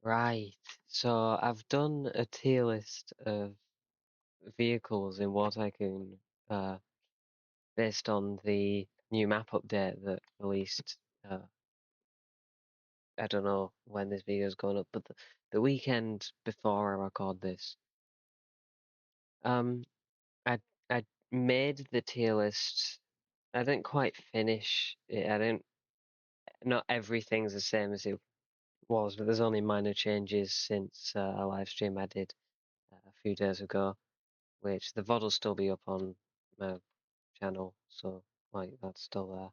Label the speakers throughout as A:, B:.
A: Right. So I've done a tier list of vehicles in War Tycoon uh, based on the new map update that released. I don't know when this video is going up, but the weekend before I record this. Um, I I made the tier list. I didn't quite finish it. I didn't. Not everything's the same as it was, but there's only minor changes since a live stream I did a few days ago, which the VOD will still be up on my channel, so like that's still there.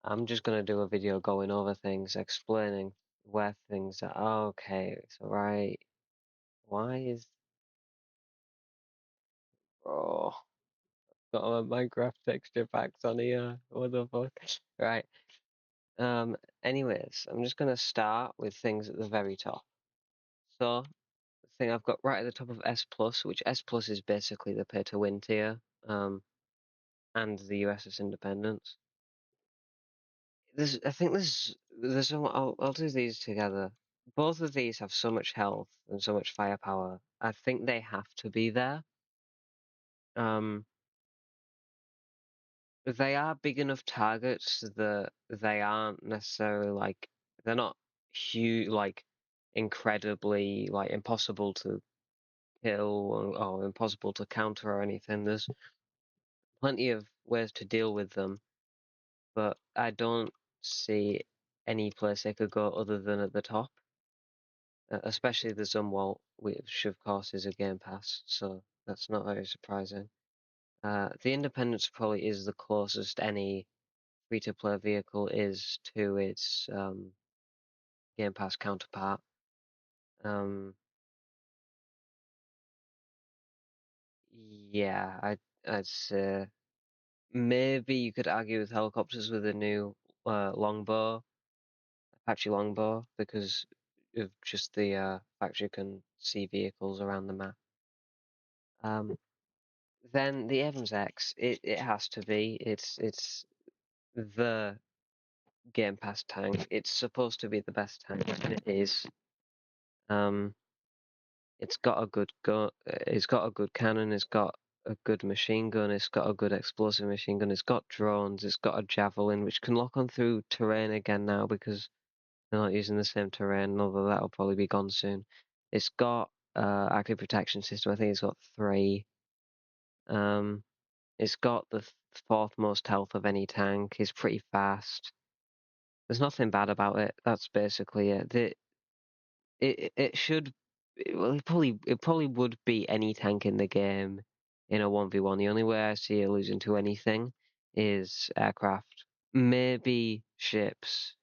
A: I'm just gonna do a video going over things, explaining where things are. Oh, okay, so right, why is oh got a Minecraft texture packs on here? What the fuck? Right. Anyways, I'm just gonna start with things at the very top. So the thing I've got right at the top of S plus, which S plus is basically the pay to win tier, and the USS Independence. I think there's some. I'll do these together. Both of these have so much health and so much firepower. I think they have to be there. Um, they are big enough targets that they aren't necessarily like they're not huge, like incredibly like impossible to kill or impossible to counter or anything. There's plenty of ways to deal with them, but I don't see any place they could go other than at the top. Especially the Zumwalt, which of course is a Game Pass, so that's not very surprising. The Independence probably is the closest any free-to-play vehicle is to its Game Pass counterpart. Um, yeah, I'd say maybe you could argue with helicopters with a new longbow, Apache longbow, because of just the fact you can see vehicles around the map. Um, Then the Evans X, it has to be. It's the Game Pass tank. It's supposed to be the best tank, and it is. Um, it's got a good gun. It's got a good cannon. It's got a good machine gun. It's got a good explosive machine gun. It's got drones. It's got a javelin, which can lock on through terrain again now because they're not using the same terrain. Although that'll probably be gone soon. It's got active protection system. I think it's got three. Um, It's got the fourth most health of any tank. It's pretty fast. There's nothing bad about it. That's basically it. It should well it probably would be any tank in the game in a 1v1. The only way I see it losing to anything is aircraft. Maybe ships.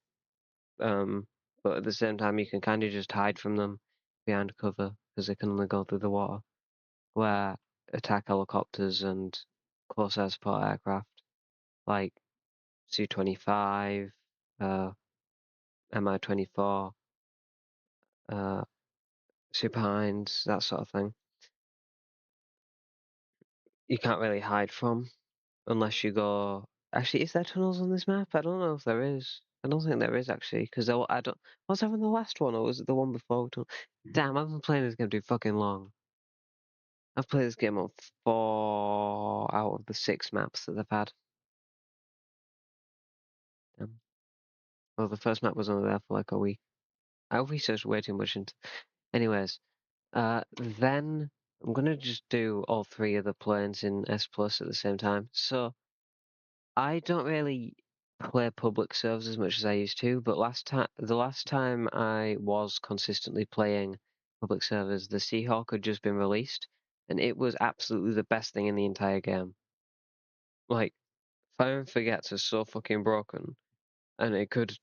A: Um, but at the same time you can kind of just hide from them behind cover because they can only go through the water. Where attack helicopters and close air support aircraft like Su-25, uh, Mi-24, uh, Supines, that sort of thing. You can't really hide from unless you go. Actually, is there tunnels on this map? I don't know if there is. I don't think there is actually, because I don't. Was there in the last one, or was it the one before? Damn, I've been playing this game too fucking long. I've played this game on 4 out of the 6 maps that they've had. Well, the first map was only there for like a week. I researched way too much into. Anyways, then I'm gonna just do all three of the planes in S Plus at the same time. So I don't really play public servers as much as I used to, but the last time I was consistently playing public servers, the Seahawk had just been released, and it was absolutely the best thing in the entire game. Like, Fire and Forgets are so fucking broken, and it could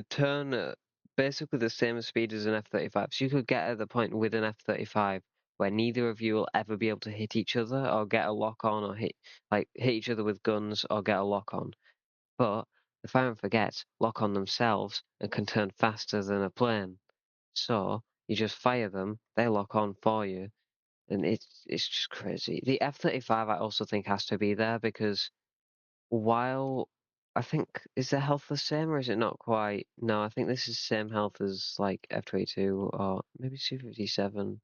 A: turn at basically the same speed as an F-35. So you could get at the point with an F-35 where neither of you will ever be able to hit each other or get a lock on or hit each other with guns or get a lock on. But the Fire and Forgets lock on themselves and can turn faster than a plane. So you just fire them, they lock on for you, and it's just crazy. The F-35 I also think has to be there because while I think is the health the same or is it not quite? No, I think this is same health as like F-22 or maybe Su-57.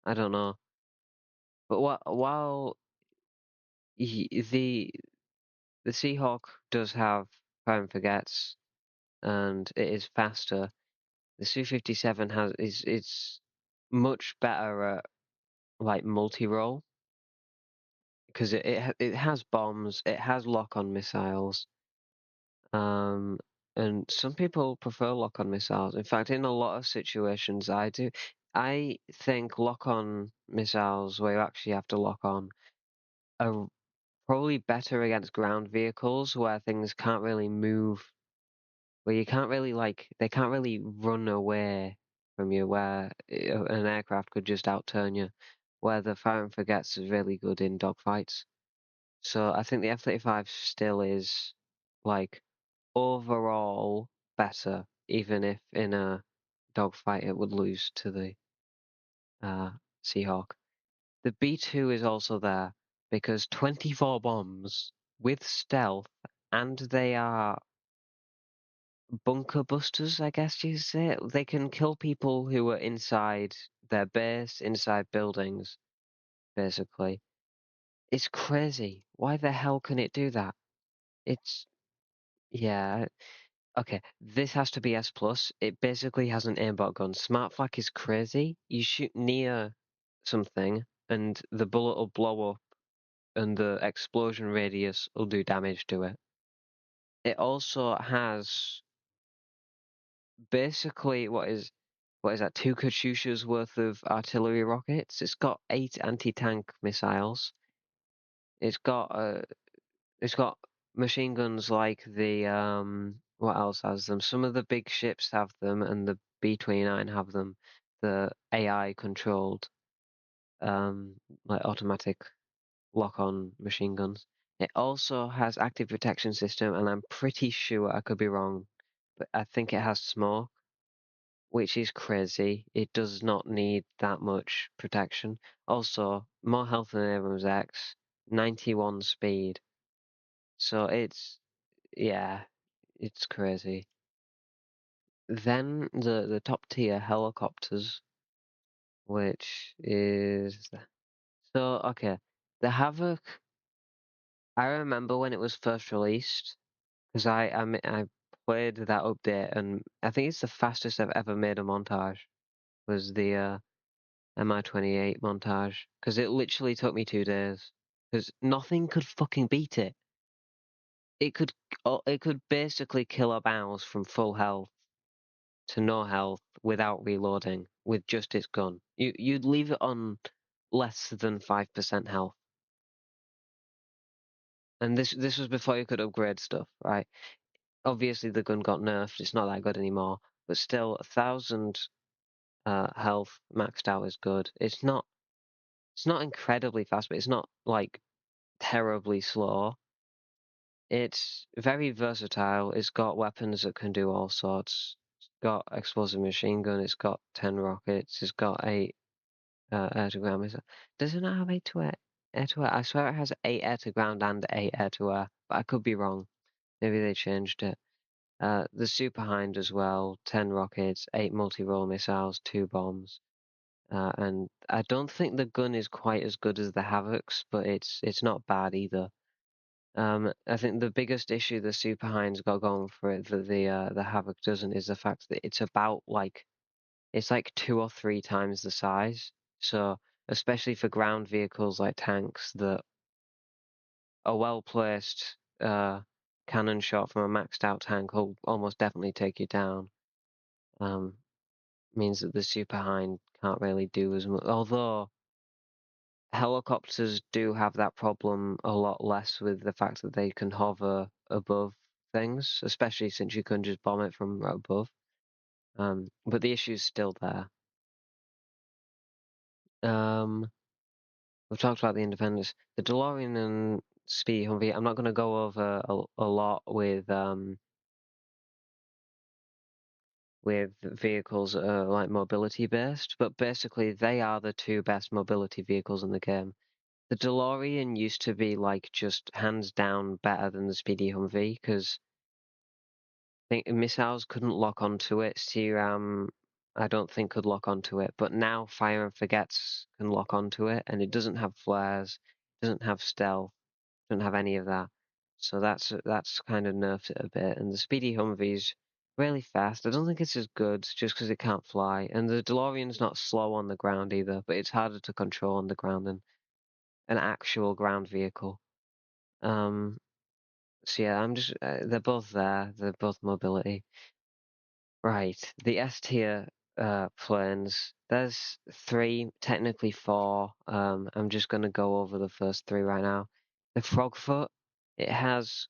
A: I don't know. But while the Seahawk does have fire and forgets and it is faster, the Su-57 has is it's much better at like multi-role because it has bombs, it has lock-on missiles. Um, and some people prefer lock-on missiles. In fact, in a lot of situations, I do. I think lock-on missiles, where you actually have to lock on, are probably better against ground vehicles where things can't really move, where you can't really like, they can't really run away from you, where an aircraft could just outturn you, where the fire and forgets is really good in dogfights. So I think the F-35 still is like overall better, even if in a dogfight it would lose to the uh, Seahawk. The B-2 is also there because 24 bombs with stealth, and they are bunker busters, I guess you say. They can kill people who are inside their base, inside buildings, basically. It's crazy. Why the hell can it do that? It's, yeah. Okay, this has to be S plus. It basically has an aimbot gun. Smart flak is crazy. You shoot near something and the bullet will blow up and the explosion radius will do damage to it. It also has basically what is that, two Katyusha's worth of artillery rockets. It's got 8 anti-tank missiles. It's got it's got machine guns like the what else has them? Some of the big ships have them, and the B-29 have them. The AI controlled like automatic lock-on machine guns. It also has active protection system, and I'm pretty sure I could be wrong, but I think it has smoke, which is crazy. It does not need that much protection. Also, more health than Abrams X, 91 speed. So yeah, it's crazy. Then the top tier helicopters, which is so okay. The Havoc, I remember when it was first released because I played that update and I think it's the fastest I've ever made a montage was the MI-28 montage because it literally took me 2 days because nothing could fucking beat it. It could basically kill a mouse from full health to no health without reloading with just its gun. You'd leave it on less than 5% health. And this was before you could upgrade stuff, right? Obviously the gun got nerfed, it's not that good anymore, but still 1,000 health maxed out is good. It's not incredibly fast, but it's not like terribly slow. It's very versatile. It's got weapons that can do all sorts. It's got explosive machine gun. It's got 10 rockets. It's got 8 air to ground missiles. Does it not have 8 to air? Air to air? I swear it has 8 air to ground and 8 air to air, but I could be wrong. Maybe they changed it. The Super Hind as well, 10 rockets, 8 multi-role missiles, 2 bombs. And I don't think the gun is quite as good as the Havoc's, but it's not bad either. I think the biggest issue the Super Hind's got going for it that the Havoc doesn't is the fact that it's about like it's like 2 or 3 times the size. So especially for ground vehicles like tanks, that a well placed cannon shot from a maxed out tank will almost definitely take you down. Um, Means that the Super Hind can't really do as much. Although helicopters do have that problem a lot less with the fact that they can hover above things, especially since you can just bomb it from right above. But the issue's still there. Um, we've talked about the Independence, the DeLorean and Speedy Humvee. I'm not going to go over a lot with vehicles that are like mobility based, but basically they are the two best mobility vehicles in the game. the DeLorean used to be like just hands down better than the Speedy Humvee because think missiles couldn't lock onto it. CRAM, I don't think could lock onto it, but now Fire and Forgets can lock onto it, and it doesn't have flares, doesn't have stealth, doesn't have any of that. So that's kind of nerfed it a bit. And the Speedy Humvee's really fast. I don't think it's as good just because it can't fly. And the DeLorean's not slow on the ground either, but it's harder to control on the ground than an actual ground vehicle. Um, so yeah, they're both there. They're both mobility. Right, the S tier planes. There's three, technically four. I'm just gonna go over the first three right now. The Frogfoot, it has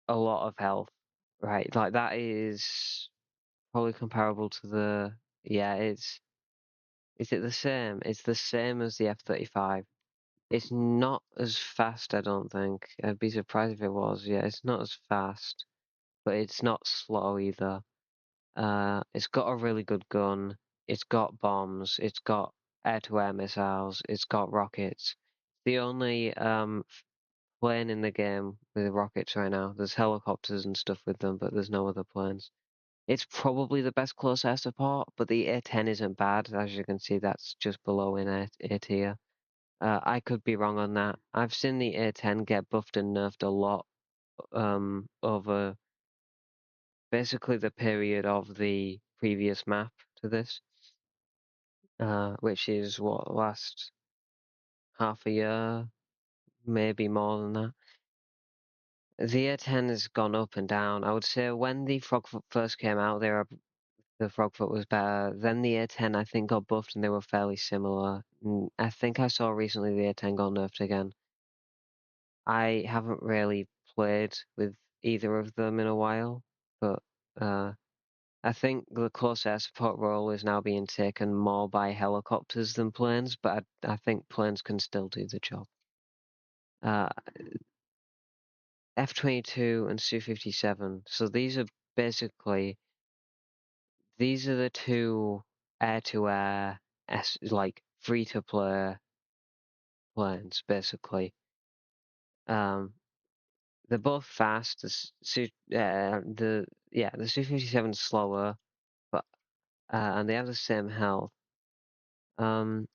A: a lot of health, right? Like that is probably comparable to the yeah. Is it the same? It's the same as the F-35. It's not as fast, I don't think. I'd be surprised if it was. Yeah, it's not as fast, but it's not slow either. It's got a really good gun. It's got bombs. It's got air-to-air missiles. It's got rockets. The only plane in the game with rockets right now. There's helicopters and stuff with them, but there's no other planes. It's probably the best close air support, but the A-10 isn't bad. As you can see, that's just below in A tier. I could be wrong on that. I've seen the A-10 get buffed and nerfed a lot over basically the period of the previous map to this, which is what, last half a year, maybe more than that. The A10 has gone up and down. I would say when the Frogfoot first came out, the Frogfoot was better. Then the A10 I think got buffed and they were fairly similar. I think I saw recently the A10 got nerfed again. I haven't really played with either of them in a while, but uh, I think the close air support role is now being taken more by helicopters than planes, but I think planes can still do the job. Uh, F-22 and Su-57. So these are the two air-to-air, like free-to-play planes, basically. Um, they're both fast. The Su-57 is slower, but and they have the same health. Um,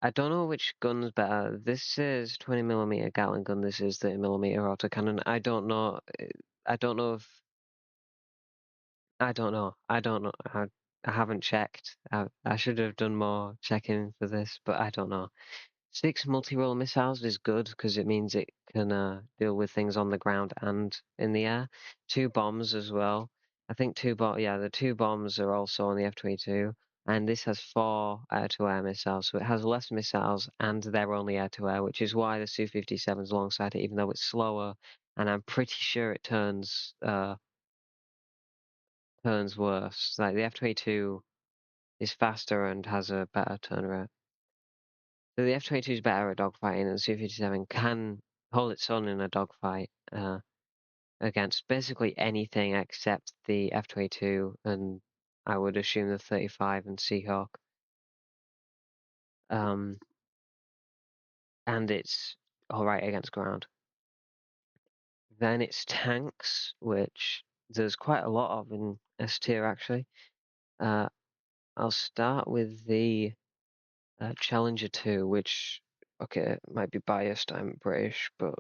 A: I don't know which gun's better. This is 20mm Gatling gun. This is 30mm autocannon. I don't know if I don't know. I don't know. I haven't checked. I should have done more checking for this, but I don't know. 6 multi-role missiles is good because it means it can deal with things on the ground and in the air. 2 bombs as well. I think the 2 bombs are also on the F-22, and this has 4 air-to-air missiles, so it has less missiles and they're only air-to-air, which is why the Su-57's alongside it, even though it's slower, and I'm pretty sure it turns worse. Like the F-22 is faster and has a better turn rate. So the F-22 is better at dogfighting, and the Su-57 can hold its own in a dogfight against basically anything except the F-22, and I would assume the 35 and Seahawk. Um, and it's alright against ground. Then it's tanks, which there's quite a lot of in S tier actually. Uh, I'll start with the Challenger 2, which, okay, might be biased, I'm British, but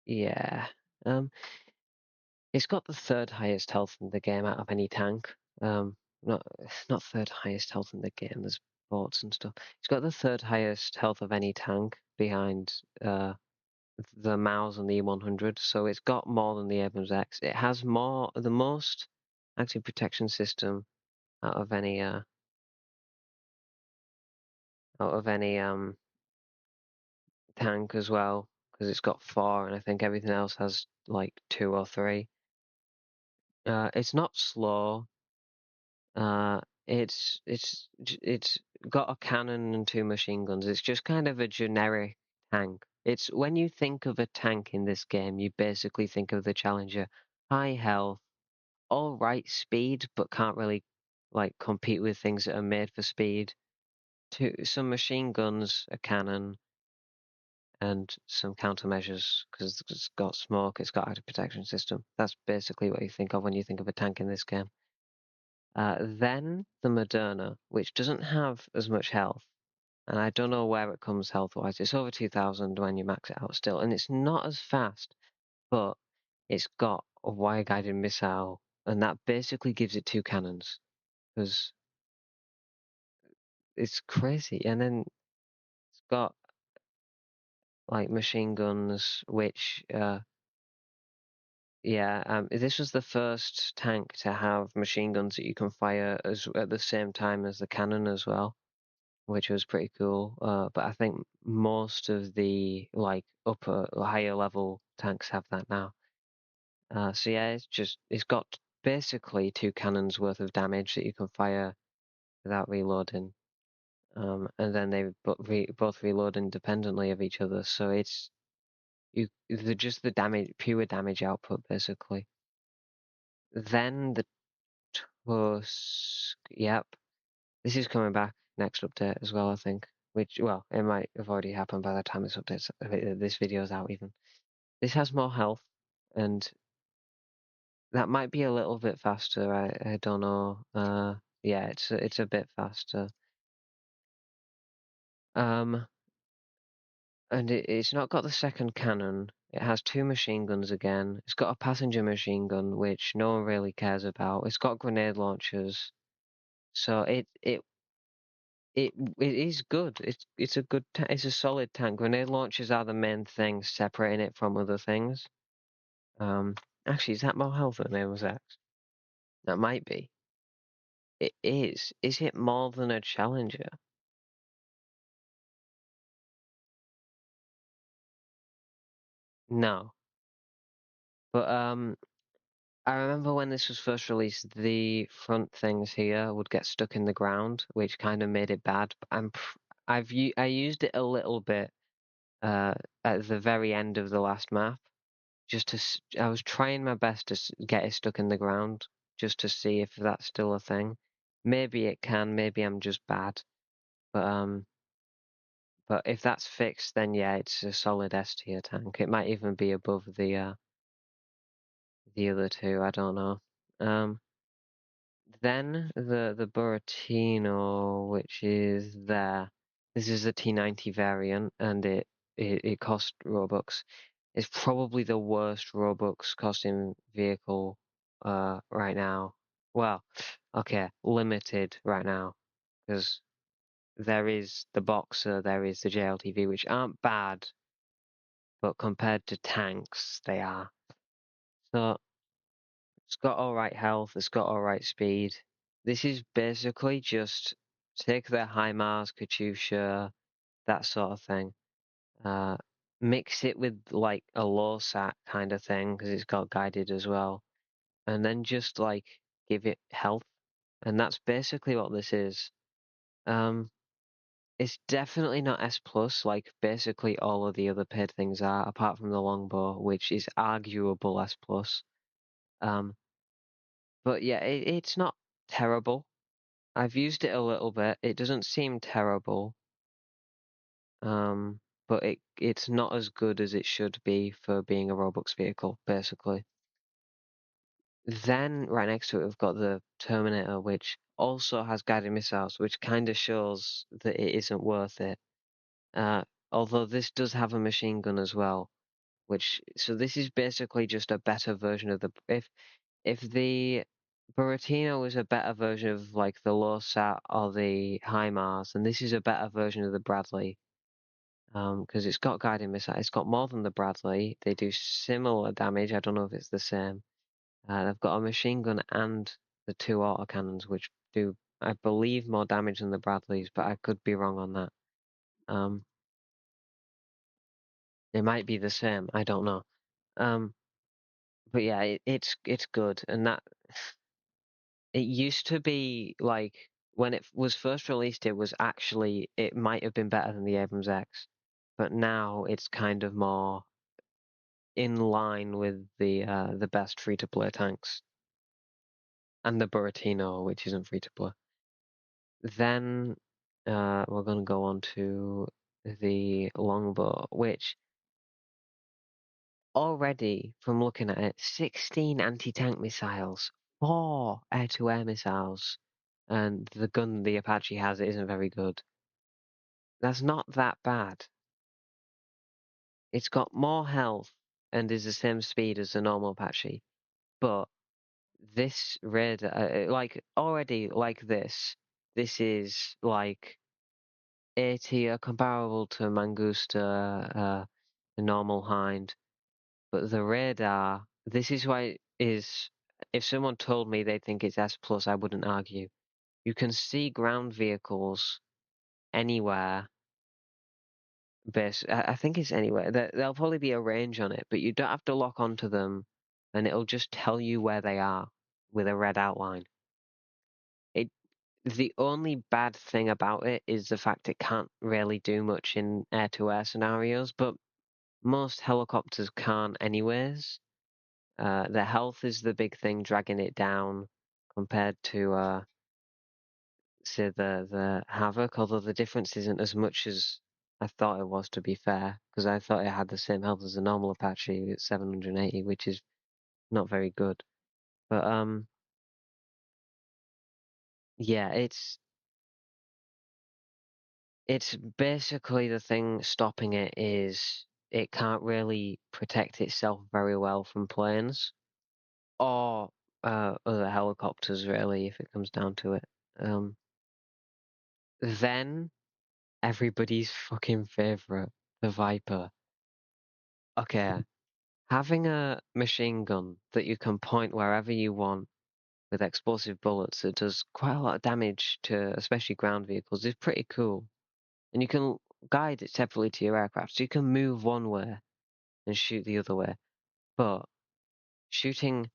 A: yeah. Um, it's got the third highest health in the game out of any tank. Not not third highest health in the game, there's bots and stuff. It's got the third highest health of any tank behind the Maus and the E100, so it's got more than the Abrams X. It has the most active protection system out of any tank as well, because it's got 4, and I think everything else has like 2 or 3. It's not slow. Uh, it's got a cannon and 2 machine guns. It's just kind of a generic tank. It's when you think of a tank in this game, you basically think of the Challenger. High health, all right speed, but can't really like compete with things that are made for speed. Some machine guns, a cannon, and some countermeasures because it's got smoke, it's got active protection system. That's basically what you think of when you think of a tank in this game. Then the Moderna, which doesn't have as much health, and I don't know where it comes health-wise. It's over 2,000 when you max it out still, and it's not as fast, but it's got a wire-guided missile, and that basically gives it two cannons, because it's crazy. And then it's got like machine guns, which this was the first tank to have machine guns that you can fire at the same time as the cannon as well, which was pretty cool. But I think most of the like higher level tanks have that now. So yeah, it's got basically two cannons worth of damage that you can fire without reloading. And then they both reload independently of each other. So just the pure damage output basically. Then the Tusk, yep. This is coming back next update as well, I think. Which, well, it might have already happened by the time this video's out even. This has more health, and that might be a little bit faster. I don't know. Yeah, it's a bit faster. And it's not got the second cannon. It has two machine guns again. It's got a passenger machine gun, which no one really cares about. It's got grenade launchers. So it is good. It's a good it's a solid tank. Grenade launchers are the main thing separating it from other things. Um, Actually, is that more health than Amos X? That might be. It is. Is it more than a Challenger? No. But I remember when this was first released, the front things here would get stuck in the ground, which kind of made it bad. I used it a little bit at the very end of the last map, I was trying my best to get it stuck in the ground, just to see if that's still a thing. Maybe it can, maybe I'm just bad. But if that's fixed, then yeah, it's a solid S tier tank. It might even be above the other two. I don't know. Um, then the Buratino, which is there. This is a T90 variant, and it costs Robux. It's probably the worst Robux costing vehicle right now. Well, okay, limited right now because there is the Boxer, there is the JLTV, which aren't bad, but compared to tanks, they are. So it's got alright health, it's got alright speed. This is basically just take the HIMARS, Katyusha, that sort of thing. Uh, Mix it with like a low sat kind of thing because it's got guided as well, and then just like give it health, and that's basically what this is. Um, it's definitely not S plus like basically all of the other paid things are, apart from the longbow, which is arguable S plus. Um, but yeah, it's not terrible. I've used it a little bit. It doesn't seem terrible. But it's not as good as it should be for being a Robux vehicle, basically. Then right next to it, we've got the Terminator, which also has guided missiles, which kind of shows that it isn't worth it. Uh, Although this does have a machine gun as well, so this is basically just a better version of if the Buratino was a better version of like the Losat or the HIMARS, and this is a better version of the Bradley. Because it's got guided missile, it's got more than the Bradley. They do similar damage. I don't know if it's the same. They've got a machine gun and the two autocannons, which do, I believe, more damage than the Bradleys, but I could be wrong on that. Um, it might be the same. I don't know. Um, but yeah, it's good, and that it used to be like when it was first released, it might have been better than the Abrams X, but now it's kind of more in line with the best free to play tanks and the Buratino, which isn't free to play. Then we're gonna go on to the longbow, which already, from looking at it, 16 anti-tank missiles, 4 air-to-air missiles, and the gun the Apache has isn't very good. That's not that bad. It's got more health and is the same speed as the normal Apache, but this radar, like already like this is like A tier, comparable to Mangusta, the normal Hind. But the radar, this is why it is. If someone told me they think it's S plus, I wouldn't argue. You can see ground vehicles anywhere. I think it's anywhere. There'll probably be a range on it, but you don't have to lock onto them, and it'll just tell you where they are with a red outline. It The only bad thing about it is the fact it can't really do much in air-to-air scenarios, but most helicopters can't anyways. The health is the big thing dragging it down compared to say the Havoc, although the difference isn't as much as I thought it was, to be fair, because I thought it had the same health as the normal Apache at 780, which is not very good. But yeah, it's basically the thing stopping it is it can't really protect itself very well from planes or other helicopters, really, if it comes down to it. Then everybody's fucking favorite, the Viper. Okay, having a machine gun that you can point wherever you want with explosive bullets that does quite a lot of damage to especially ground vehicles is pretty cool. And you can guide it separately to your aircraft, so you can move one way and shoot the other way. But shooting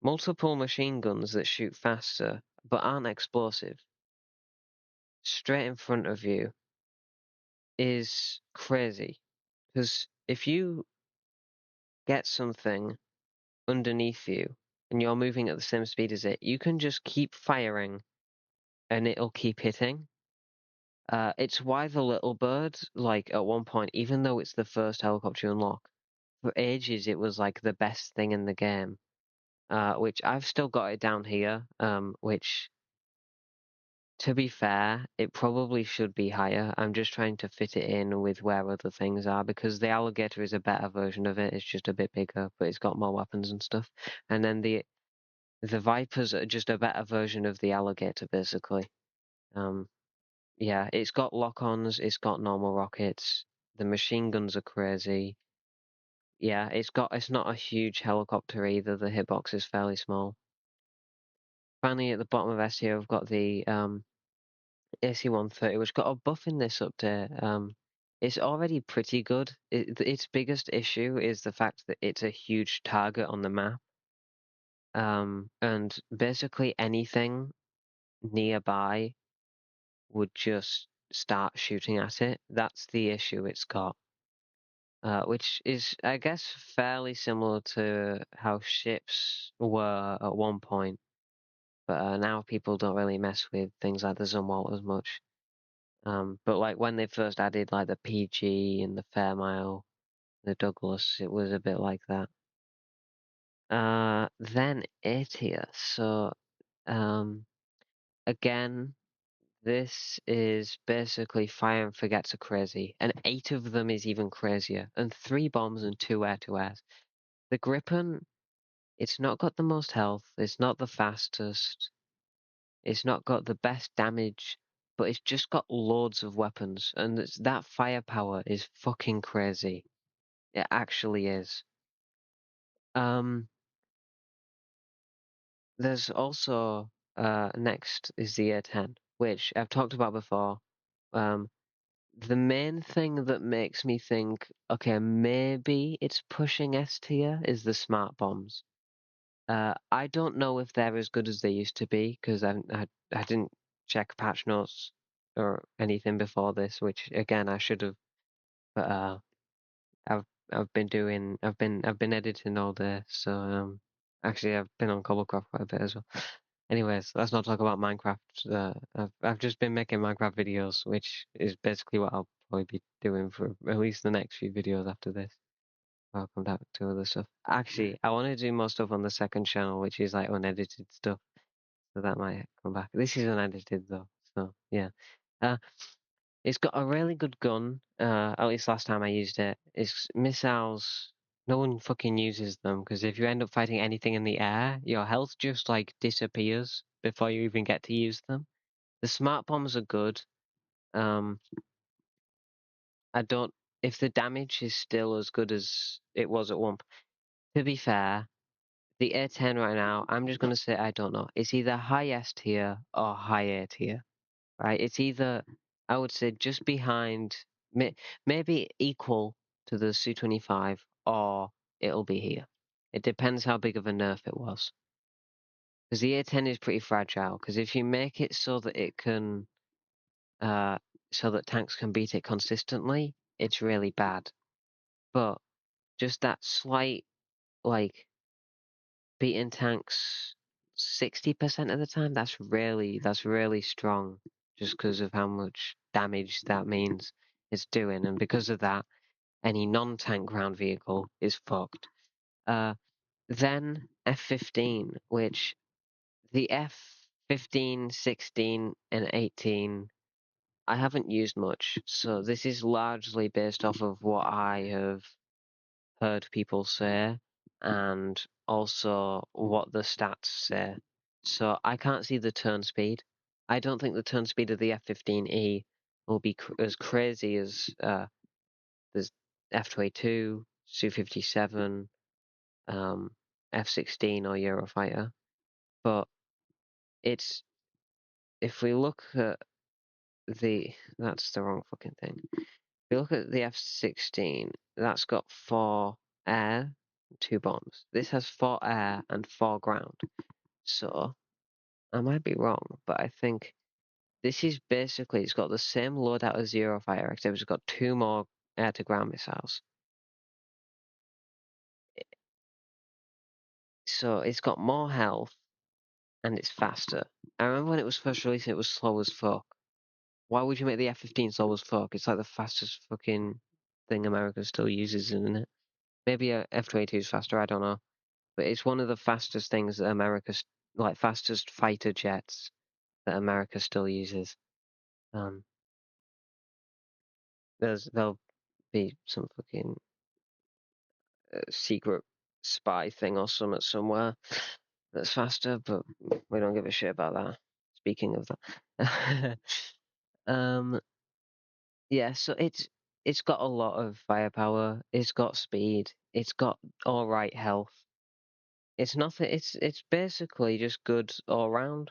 A: multiple machine guns that shoot faster but aren't explosive straight in front of you is crazy. Because if you get something underneath you and you're moving at the same speed as it, you can just keep firing and it'll keep hitting. It's why the little bird, like at one point, even though it's the first helicopter you unlock, for ages it was like the best thing in the game. Which I've still got it down here, which, to be fair, it probably should be higher. I'm just trying to fit it in with where other things are, because the alligator is a better version of it. It's just a bit bigger, but it's got more weapons and stuff. And then the Vipers are just a better version of the alligator, basically. Um, yeah, it's got lock-ons, it's got normal rockets, the machine guns are crazy. Yeah, it's not a huge helicopter either. The hitbox is fairly small. Finally, at the bottom of S here, I've got the AC-130, which got a buff in this update. It's already pretty good. Its biggest issue is the fact that it's a huge target on the map. And basically anything nearby would just start shooting at it. That's the issue it's got. Which is, I guess, fairly similar to how ships were at one point. But now people don't really mess with things like the Zumwalt as much. But like when they first added like the PG and the Fairmile, the Douglas, it was a bit like that. Then Atia. So, again, this is basically fire and forgets are crazy, and 8 of them is even crazier, and 3 bombs and 2 air-to-airs. The Gripen, it's not got the most health, it's not the fastest, it's not got the best damage, but it's just got loads of weapons, and that firepower is fucking crazy. It actually is. Um, there's also next is the A10, which I've talked about before. Um, the main thing that makes me think, okay, maybe it's pushing S tier is the smart bombs. I don't know if they're as good as they used to be, because I didn't check patch notes or anything before this, which again I should have. But I've I've been editing all day, so actually I've been on Cobblecraft quite a bit as well. Anyways, let's not talk about Minecraft. I've just been making Minecraft videos, which is basically what I'll probably be doing for at least the next few videos after this. I'll come back to other stuff. Actually, I want to do more stuff on the second channel, which is like unedited stuff. So that might come back. This is unedited though, so yeah. Uh, it's got a really good gun. At least last time I used it. It's missiles. No one fucking uses them because if you end up fighting anything in the air, your health just like disappears before you even get to use them. The smart bombs are good. Um, I don't. If the damage is still as good as it was at one. To be fair, the A10 right now, I'm just gonna say I don't know. It's either high S tier or high A tier, right? It's either I would say just behind, maybe equal to the Su-25, or it'll be here. It depends how big of a nerf it was. Because the A10 is pretty fragile. Because if you make it so that it can, so that tanks can beat it consistently, it's really bad. But just that slight, like, beating tanks 60% of the time, that's really strong. Just because of how much damage that means it's doing, and because of that, any non-tank ground vehicle is fucked. Then F-15, which the F-15, 16, and 18 I haven't used much, so this is largely based off of what I have heard people say and also what the stats say. So I can't see the turn speed. I don't think the turn speed of the F-15E will be as crazy as there's F-22, Su-57, F-16 or Eurofighter. But it's if we look at that's the wrong fucking thing. If you look at the F-16, that's got 4 air, 2 bombs. This has 4 air and 4 ground. So I might be wrong, but I think this is basically it's got the same loadout as Eurofighter, except it's got 2 more air to ground missiles. So it's got more health and it's faster. I remember when it was first released, it was slow as fuck. Why would you make the F-15 slow as fuck? It's like the fastest fucking thing America still uses, isn't it? Maybe a F-22 is faster, I don't know. But it's one of the fastest things that like fastest fighter jets that America still uses. Um, there'll be some fucking secret spy thing or something somewhere that's faster, but we don't give a shit about that. Speaking of that, um, yeah. So it's got a lot of firepower. It's got speed. It's got all right health. It's nothing. It's basically just good all round.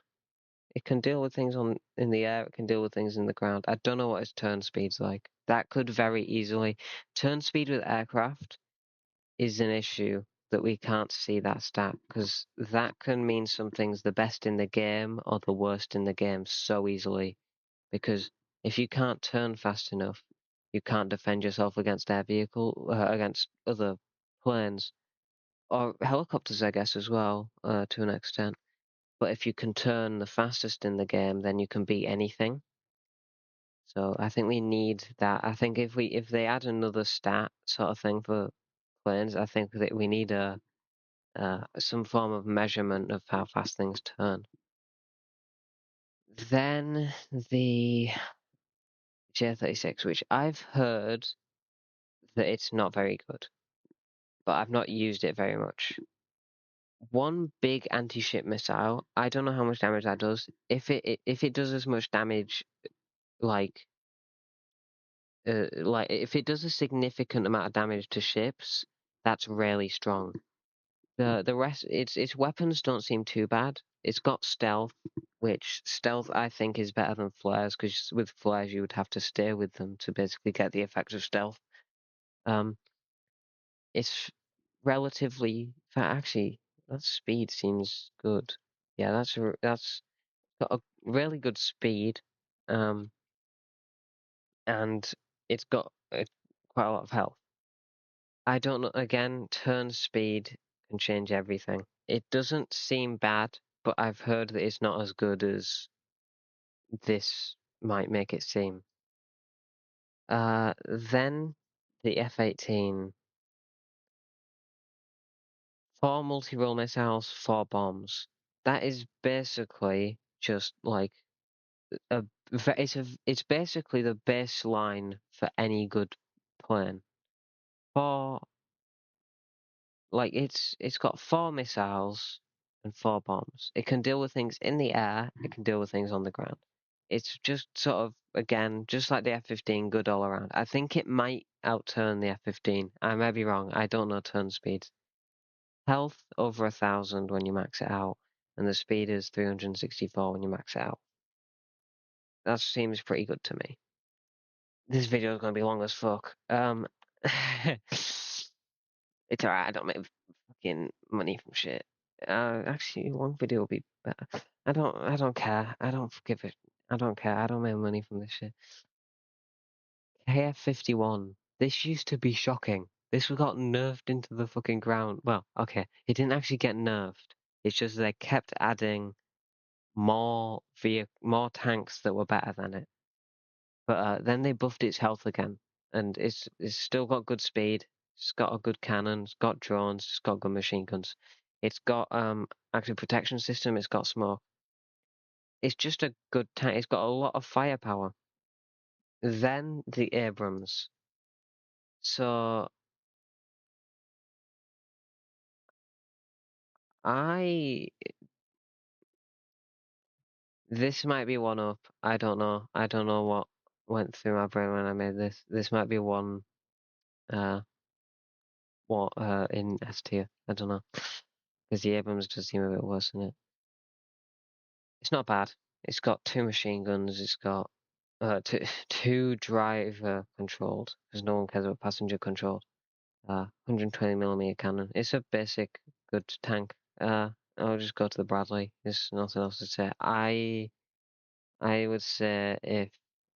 A: It can deal with things in the air. It can deal with things in the ground. I don't know what its turn speed's like. That could very easily turn speed with aircraft is an issue that we can't see that stat because that can mean something's the best in the game or the worst in the game so easily. Because if you can't turn fast enough, you can't defend yourself against against other planes or helicopters, I guess, as well, to an extent. But if you can turn the fastest in the game, then you can beat anything. So I think we need that. I think if they add another stat sort of thing for planes, I think that we need some form of measurement of how fast things turn. Then the J-36, which I've heard that it's not very good, but I've not used it very much. One big anti-ship missile, I don't know how much damage that does. If it does as much damage, like if it does a significant amount of damage to ships, that's really strong. The rest, its weapons don't seem too bad. It's got stealth, which stealth I think is better than flares because with flares you would have to stay with them to basically get the effect of stealth. It's relatively actually that speed seems good. Yeah, that's got a really good speed, um, and it's got quite a lot of health. I don't know. Again, turn speed can change everything. It doesn't seem bad, but I've heard that it's not as good as this might make it seem. Then the F-18, 4 multi-role missiles, 4 bombs. That is basically just like it's basically the baseline for any good plane. Four, like it's got 4 missiles and 4 bombs. It can deal with things in the air. It can deal with things on the ground. It's just sort of, again, just like the F-15, good all around. I think it might outturn the F-15. I may be wrong. I don't know turn speeds. Health over 1,000 when you max it out, and the speed is 364 when you max it out. That seems pretty good to me. This video is going to be long as fuck. It's alright, I don't make fucking money from shit. Actually, long video will be better. I don't care. I don't give it. I don't care. I don't make money from this shit. KF-51. This used to be shocking. This got nerfed into the fucking ground. Well, okay, it didn't actually get nerfed. It's just they kept adding more tanks that were better than it. But then they buffed its health again, and it's still got good speed. It's got a good cannon. It's got drones. It's got good machine guns. It's got active protection system. It's got smoke. It's just a good tank. It's got a lot of firepower. Then the Abrams. So I this might be one up. I don't know. I don't know what went through my brain when I made this. This might be one what in S tier. I don't know. Because the Abrams does seem a bit worse than it. It's not bad. It's got 2 machine guns. It's got two driver controlled, because no one cares about passenger controlled. 120mm cannon. It's a basic good tank. I'll just go to the Bradley. There's nothing else to say. I would say if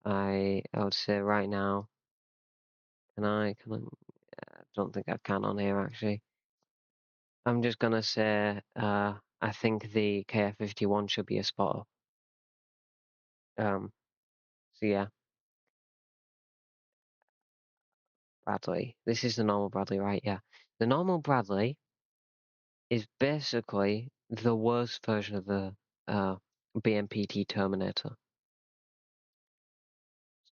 A: I would say right now. I don't think I can on here actually. I'm just gonna say I think the KF-51 should be a spot up. So yeah, Bradley. This is the normal Bradley, right? Yeah. The normal Bradley is basically the worst version of the BMPT Terminator.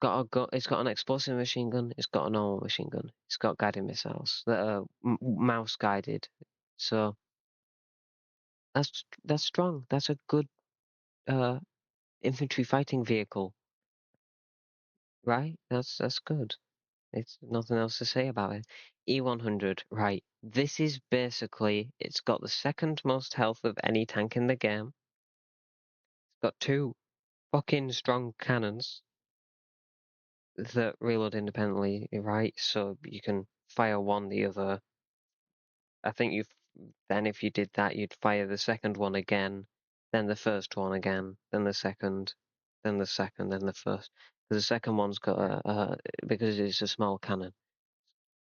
A: It's got an explosive machine gun. It's got a normal machine gun. It's got guided missiles that are mouse guided. So that's strong. That's a good uh infantry fighting vehicle, right? That's good. It's nothing else to say about it. E100, right. This is basically, it's got the second most health of any tank in the game. It's got 2 fucking strong cannons that reload independently, right? So you can fire one the other. I think then if you did that, you'd fire the second one again, then the first one again, then the second, then the second, then the first. Because the second one's got because it's a small cannon,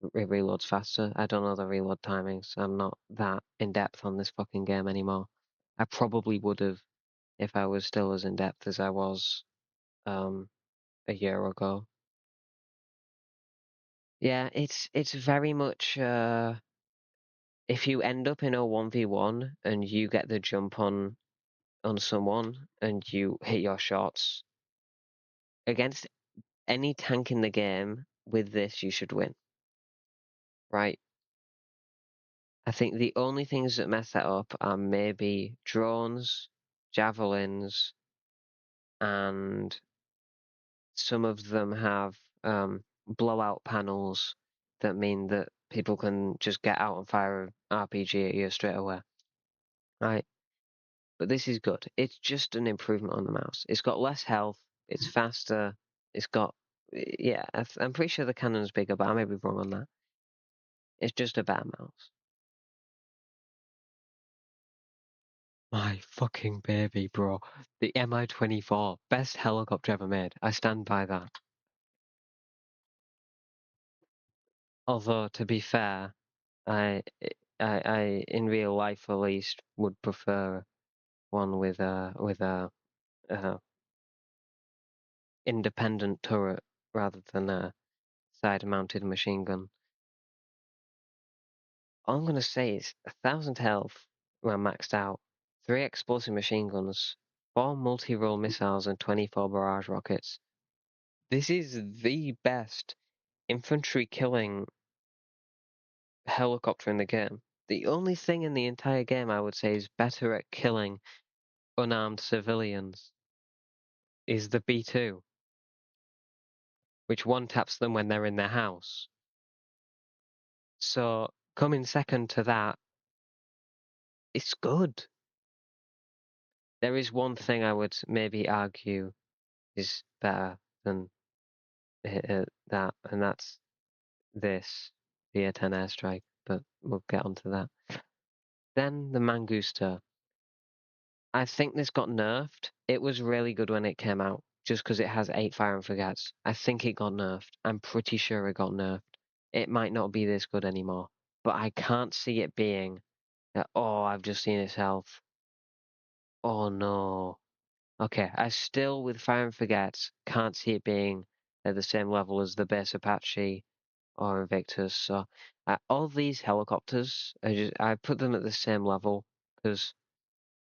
A: it reloads faster. I don't know the reload timings. I'm not that in depth on this fucking game anymore. I probably would have if I was still as in depth as I was a year ago. Yeah, it's very much if you end up in a 1v1 and you get the jump on someone and you hit your shots against any tank in the game with this you should win. Right? I think the only things that mess that up are maybe drones, javelins, and some of them have blowout panels that mean that people can just get out and fire an RPG at you straight away. Right? But this is good. It's just an improvement on the mouse. It's got less health. It's faster. It's got, yeah, I'm pretty sure the cannon's bigger, but I may be wrong on that. It's just a better mouse. My fucking baby, bro. The Mi-24, best helicopter ever made. I stand by that. Although, to be fair, I, in real life at least, would prefer one with a independent turret rather than side-mounted machine gun. All I'm gonna say is 1,000 health when maxed out, 3 explosive machine guns, 4 multi-role missiles, and 24 barrage rockets. This is the best infantry killing helicopter in the game. The only thing in the entire game I would say is better at killing unarmed civilians is the B2, which one-taps them when they're in their house. So coming second to that, it's good. There is one thing I would maybe argue is better than that, and that's this, the A-10 airstrike, but we'll get onto that. Then the Mangusta. I think this got nerfed. It was really good when it came out, just because it has 8 fire and forgets. I think it got nerfed. I'm pretty sure it got nerfed. It might not be this good anymore, but I can't see it being that, oh, I've just seen its health. Oh no. Okay, I still, with fire and forgets, can't see it being at the same level as the base Apache or Invictus. So all these helicopters, I put them at the same level because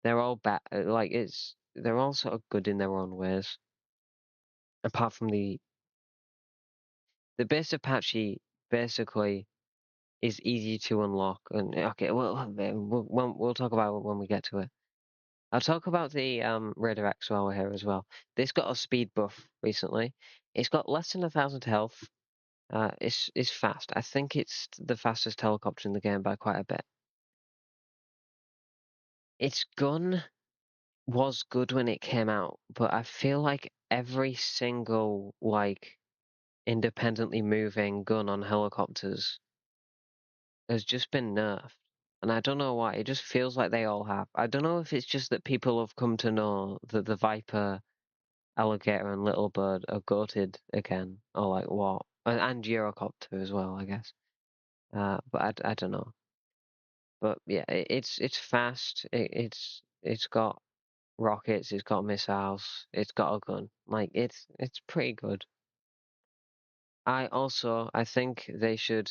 A: they're all they're all sort of good in their own ways. Apart from the base Apache, basically is easy to unlock, and okay, we'll talk about it when we get to it. I'll talk about the Raider X while we're here as well. This got a speed buff recently. It's got less than 1,000 health. It's fast. I think it's the fastest helicopter in the game by quite a bit. Its gun was good when it came out, but I feel like every single independently moving gun on helicopters has just been nerfed. And I don't know why. It just feels like they all have. I don't know if it's just that people have come to know that the Viper, Alligator, and Little Bird are goated again, or like what, and Eurocopter as well, I guess. But I don't know. But yeah, it's fast. It's got rockets. It's got missiles. It's got a gun. Like it's pretty good. I think they should.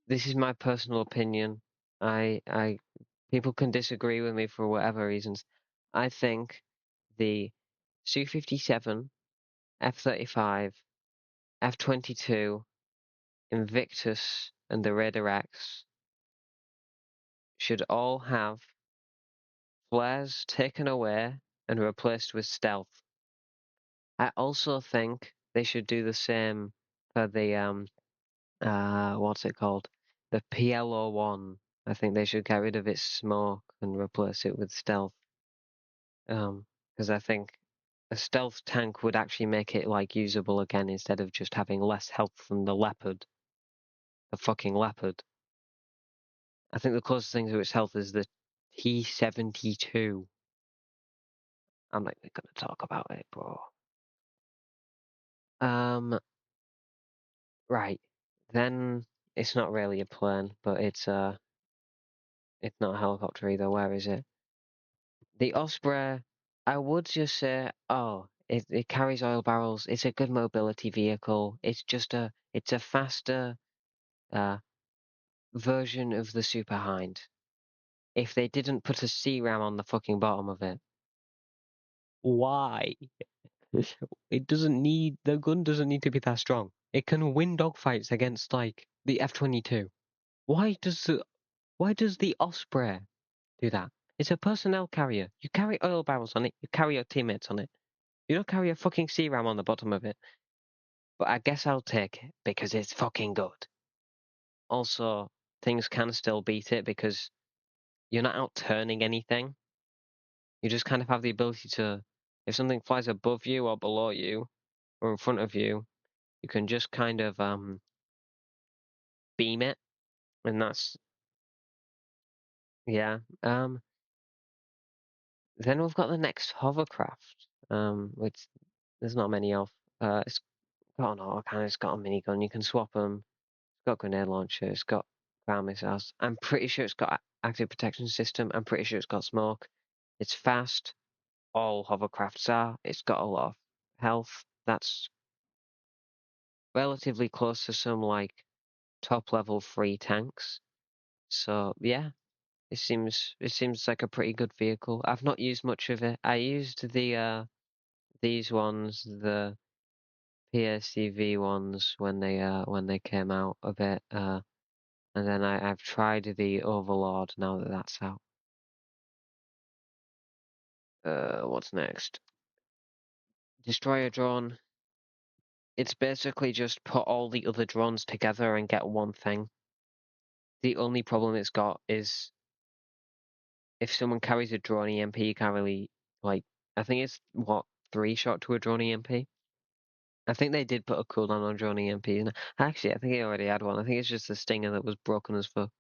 A: This is my personal opinion. I people can disagree with me for whatever reasons. I think the Su-57, F-35, F-22, Invictus, and the Raider X should all have flares taken away and replaced with stealth. I also think they should do the same for the what's it called? The PLO-1. I think they should get rid of its smoke and replace it with stealth. Because I think a stealth tank would actually make it usable again instead of just having less health than the Leopard. The fucking Leopard. I think the closest thing to its health is the T-72. I'm not even gonna talk about it, bro. Right. Then it's not really a plane, but it's not a helicopter either. Where is it? The Osprey, I would just say, oh, it carries oil barrels. It's a good mobility vehicle. It's a faster version of the Super Hind. If they didn't put a C-ram on the fucking bottom of it, why? The gun doesn't need to be that strong. It can win dogfights against the F-22. Why does the Osprey do that? It's a personnel carrier. You carry oil barrels on it. You carry your teammates on it. You don't carry a fucking C-ram on the bottom of it. But I guess I'll take it because it's fucking good. Also, things can still beat it because you're not out turning anything. You just kind of have the ability to, if something flies above you or below you or in front of you, you can just kind of beam it, and that's yeah. Then we've got the next hovercraft, which there's not many of. It's got an autocannon, it's got a minigun. You can swap them. It's got grenade launcher. It's got ground missiles. I'm pretty sure it's got active protection system. I'm pretty sure it's got smoke. It's fast. All hovercrafts are. It's got a lot of health. That's relatively close to some like top level free tanks. So yeah, it seems like a pretty good vehicle. I've not used much of it. I used these ones, the PSCV ones when they came out a bit, and then I've tried the Overlord now that that's out. What's next? Destroy a drone. It's basically just put all the other drones together and get one thing. The only problem it's got is if someone carries a drone EMP, you can't really, like, I think it's, what, 3 shot to a drone EMP? I think they did put a cooldown on drone EMP. And actually, I think he already had one. I think it's just the stinger that was broken as fuck.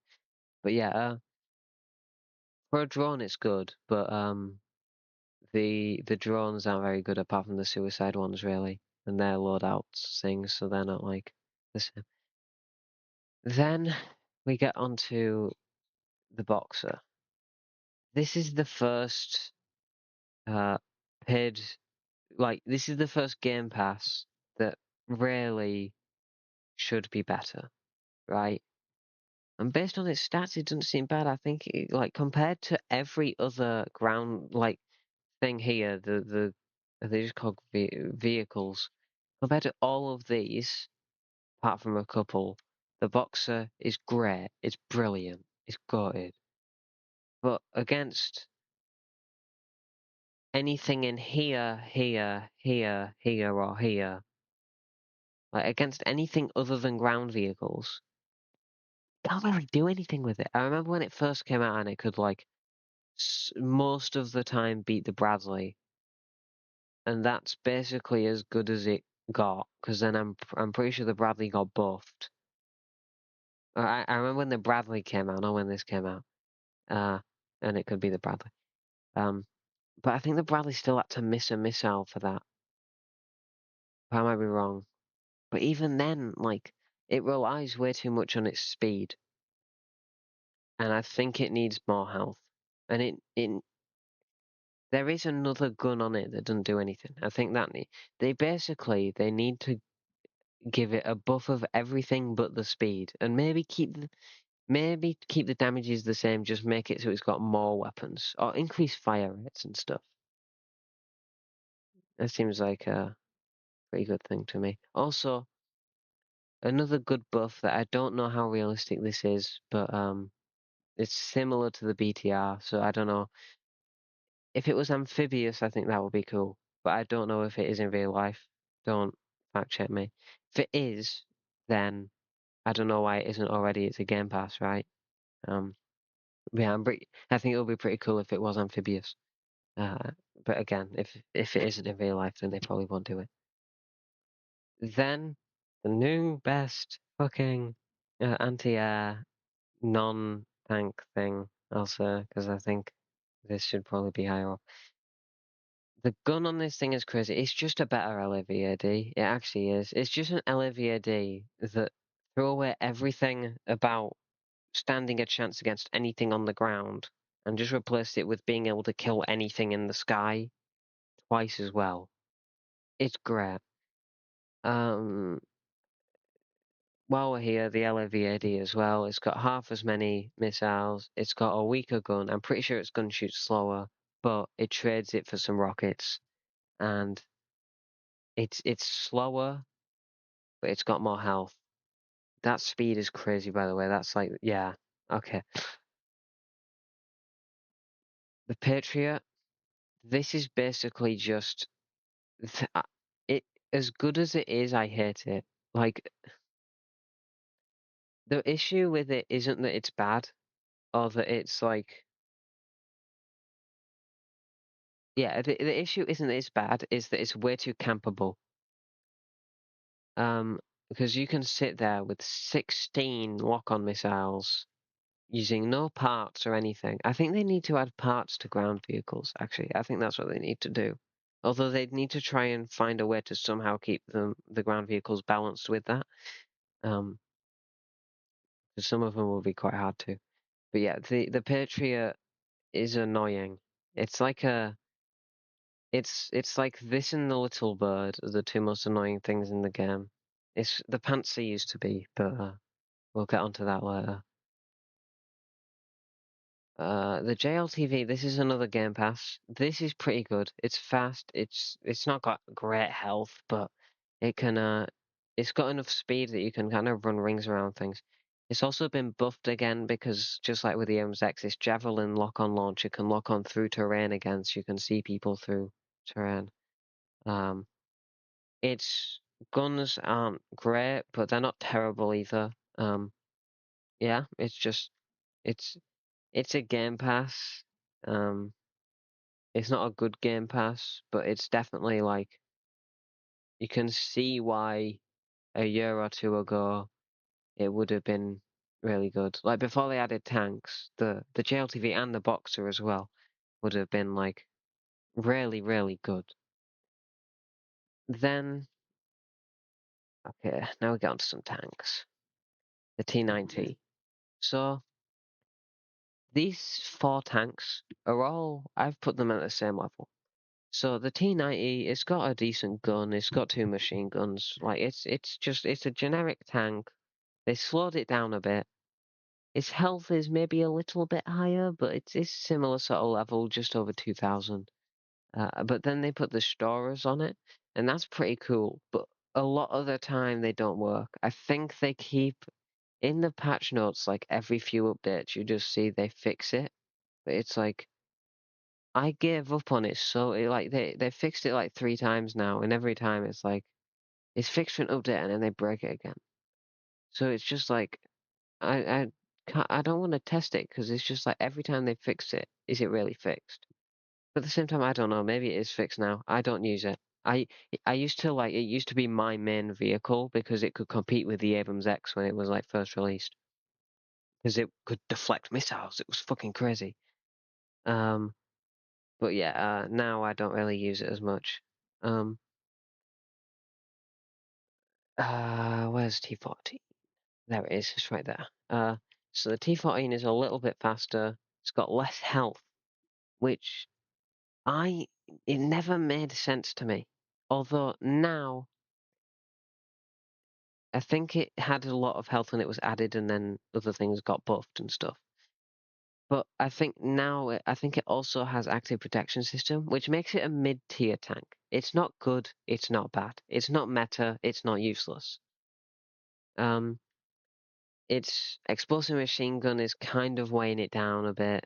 A: But yeah, for a drone, it's good, but the drones aren't very good apart from the suicide ones, really, and their loadouts things, so they're not like the same. Then we get onto the Boxer. This is the first uh paid, like, this is the first Game Pass that really should be better, right? And based on its stats, it doesn't seem bad. I think, like, compared to every other ground, like, thing here, are they just called vehicles? Compared to all of these, apart from a couple, the Boxer is great. It's brilliant. It's goated. But against anything in here, or here, like against anything other than ground vehicles, can't really do anything with it. I remember when it first came out and it could, like, most of the time beat the Bradley, and that's basically as good as it got. Because then I'm pretty sure the Bradley got buffed. I remember when the Bradley came out, not when this came out. Uh, and it could be the Bradley. Um, but I think the Bradley still had to miss a missile for that. I might be wrong. But even then, like, it relies way too much on its speed, and I think it needs more health. And there is another gun on it that doesn't do anything. I think that they need to give it a buff of everything but the speed, and maybe keep the damages the same, just make it so it's got more weapons or increase fire rates and stuff. That seems like a pretty good thing to me. Also, another good buff that I don't know how realistic this is, but it's similar to the BTR, so I don't know. If it was amphibious, I think that would be cool, but I don't know if it is in real life. Don't fact check me. If it is, then I don't know why it isn't already. It's a Game Pass, right? Um, yeah, I think it would be pretty cool if it was amphibious. Uh, but again, if it isn't in real life, then they probably won't do it. Then the new best fucking anti-air non-tank thing, I'll say, because I think this should probably be higher up. The gun on this thing is crazy. It's just a better LAVAD. It actually is. It's just an LAVAD that threw away everything about standing a chance against anything on the ground and just replaced it with being able to kill anything in the sky twice as well. It's great. Um, while we're here, the LAVAD as well. It's got half as many missiles. It's got a weaker gun. I'm pretty sure its gun shoots slower, but it trades it for some rockets, and it's slower, but it's got more health. That speed is crazy, by the way. That's like, yeah, okay. The Patriot. This is basically just it. As good as it is, I hate it. Like, the issue with it isn't that it's bad, or that it's like, yeah, the issue isn't that it's bad, is that it's way too campable. Because you can sit there with 16 lock-on missiles using no parts or anything. I think they need to add parts to ground vehicles, actually. I think that's what they need to do. Although they'd need to try and find a way to somehow keep the ground vehicles balanced with that. Because some of them will be quite hard to. But yeah, the Patriot is annoying. It's like it's like this and the Little Bird are the two most annoying things in the game. It's the Pantsy used to be, but we'll get onto that later. The JLTV, this is another Game Pass. This is pretty good. It's fast. It's not got great health, but it can it's got enough speed that you can kind of run rings around things. It's also been buffed again because just like with the MX, this Javelin lock-on launcher can lock on through terrain again, so you can see people through terrain. Um, its guns aren't great, but they're not terrible either. Yeah, it's it's a Game Pass. Um, it's not a good Game Pass, but it's definitely like you can see why a year or two ago it would have been really good. Like before they added tanks, the JLTV and the Boxer as well would have been like really, really good. Then okay, now we get onto some tanks. The T90. So these four tanks are all I've put them at the same level. So the T90, it's got a decent gun. It's got two machine guns. Like it's a generic tank. They slowed it down a bit. Its health is maybe a little bit higher, but it's similar sort of level, just over 2,000. But then they put the Storers on it, and that's pretty cool. But a lot of the time they don't work. I think they keep in the patch notes, like every few updates, you just see they fix it. But it's like I gave up on it, so like they fixed it like three times now, and every time it's like it's fixed for an update and then they break it again. So it's just like I I don't want to test it because it's just like every time they fix it, is it really fixed? But at the same time, I don't know. Maybe it is fixed now. I don't use it. I I used to like it used to be my main vehicle because it could compete with the Abrams X when it was like first released because it could deflect missiles. It was fucking crazy. Um, but yeah, now I don't really use it as much. Um, where's T14? There it is. It's right there. So the T14 is a little bit faster. It's got less health, which I it never made sense to me. Although now I think it had a lot of health when it was added, and then other things got buffed and stuff. But I think now I think it also has active protection system, which makes it a mid-tier tank. It's not good. It's not bad. It's not meta. It's not useless. Um, its explosive machine gun is kind of weighing it down a bit,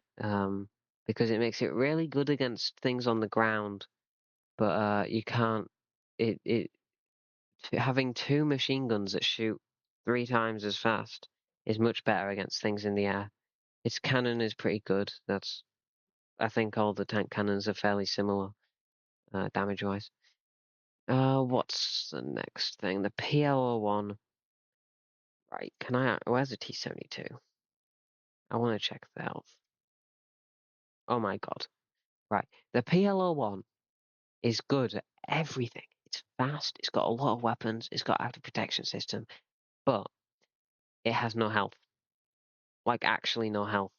A: because it makes it really good against things on the ground, but you can't. It having two machine guns that shoot three times as fast is much better against things in the air. Its cannon is pretty good. I think all the tank cannons are fairly similar, damage-wise. What's the next thing? The PLO1. Right, where's the T72? I want to check the health. Oh my god. Right, the PLO1 is good at everything. It's fast, it's got a lot of weapons, it's got active protection system, but it has no health. Like, actually no health.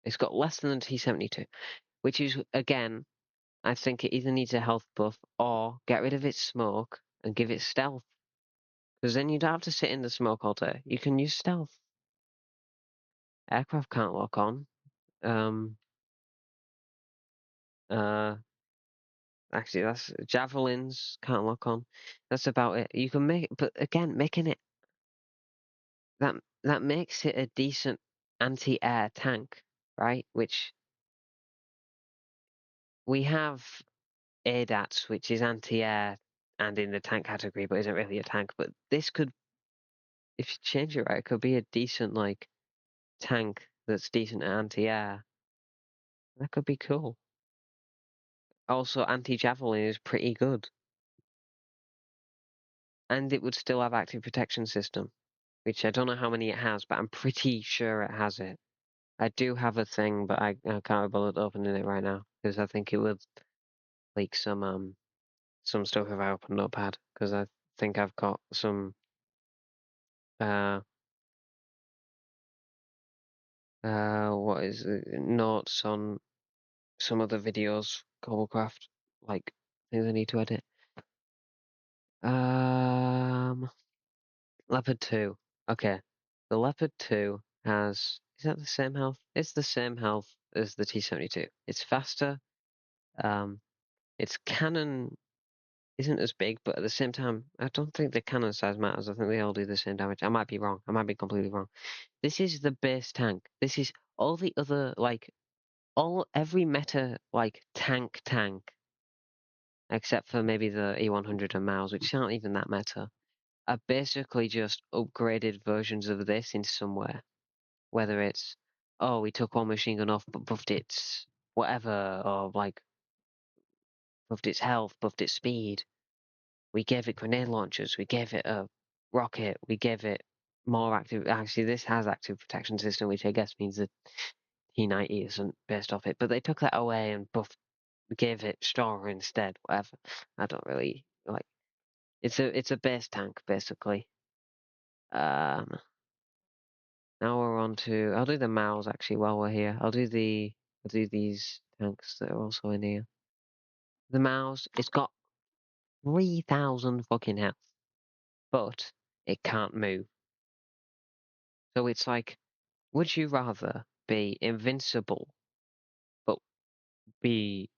A: It's got less than the T72, which is, again, I think it either needs a health buff or get rid of its smoke and give it stealth. Because then you don't have to sit in the smoke all day. You can use stealth. Aircraft can't lock on. Um, uh, actually, that's javelins can't lock on. That's about it. You can make, but again, making it that makes it a decent anti-air tank, right? Which we have ADATs, which is anti-air and in the tank category, but isn't really a tank. But this could, if you change it right, it could be a decent like tank that's decent at anti-air. That could be cool. Also, anti-javelin is pretty good, and it would still have active protection system, which I don't know how many it has, but I'm pretty sure it has it. I do have a thing, but I can't bother opening it right now because I think it would leak some stuff if I open Notepad because I think I've got some uh what is it, notes on some other videos, Goldcraft, like things I need to edit. Um, Leopard 2. Okay. The Leopard 2 has, is that the same health? It's the same health as the T-72. It's faster. Um, its cannon isn't as big, but at the same time, I don't think the cannon size matters. I think they all do the same damage. I might be wrong. I might be completely wrong. This is the base tank. This is all the other, like, every meta, like, tank, except for maybe the E100 and Miles, which aren't even that meta, are basically just upgraded versions of this in somewhere. Whether it's, oh, we took one machine gun off but buffed its whatever, or like buffed its health, buffed its speed. We gave it grenade launchers, we gave it a rocket, we gave it more active. Actually, this has active protection system, which I guess means that T90 isn't based off it. But they took that away and gave it stronger instead. Whatever. I don't really like. It's a base tank basically. Um, Now we're on to. I'll do the Miles actually while we're here. I'll do these tanks that are also in here. The Miles. It's got 3,000 fucking health, but it can't move. So it's like, would you rather be invincible, but be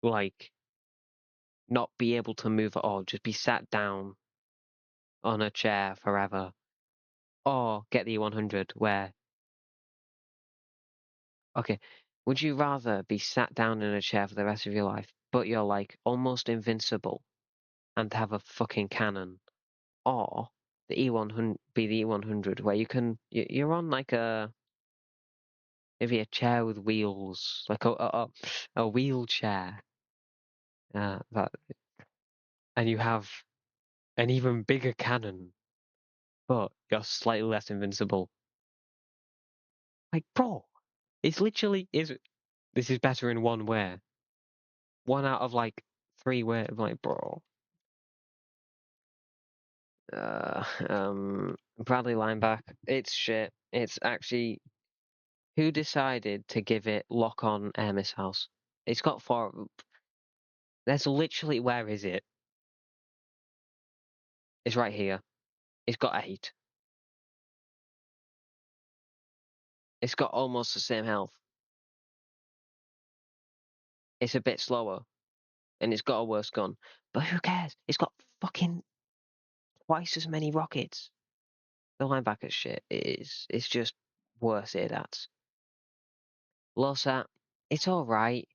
A: like not be able to move at all, just be sat down on a chair forever, or get the 100 where, okay, would you rather be sat down in a chair for the rest of your life, but you're like almost invincible and have a fucking cannon, or the E100 be the E100 where you're on like maybe a chair with wheels, like a wheelchair, that, and you have an even bigger cannon, but you're slightly less invincible. Like, bro, it's literally is. This is better in one way. One out of like three ways. Like, bro. Bradley lineback. It's shit. It's actually who decided to give it lock-on air missiles? It's got four. There's literally where is it? It's right here. It's got 8. It's got almost the same health. It's a bit slower, and it's got a worse gun. But who cares? It's got fucking twice as many rockets. The linebacker's shit. It is. It's just worse ADATs. LOSAT, it's alright.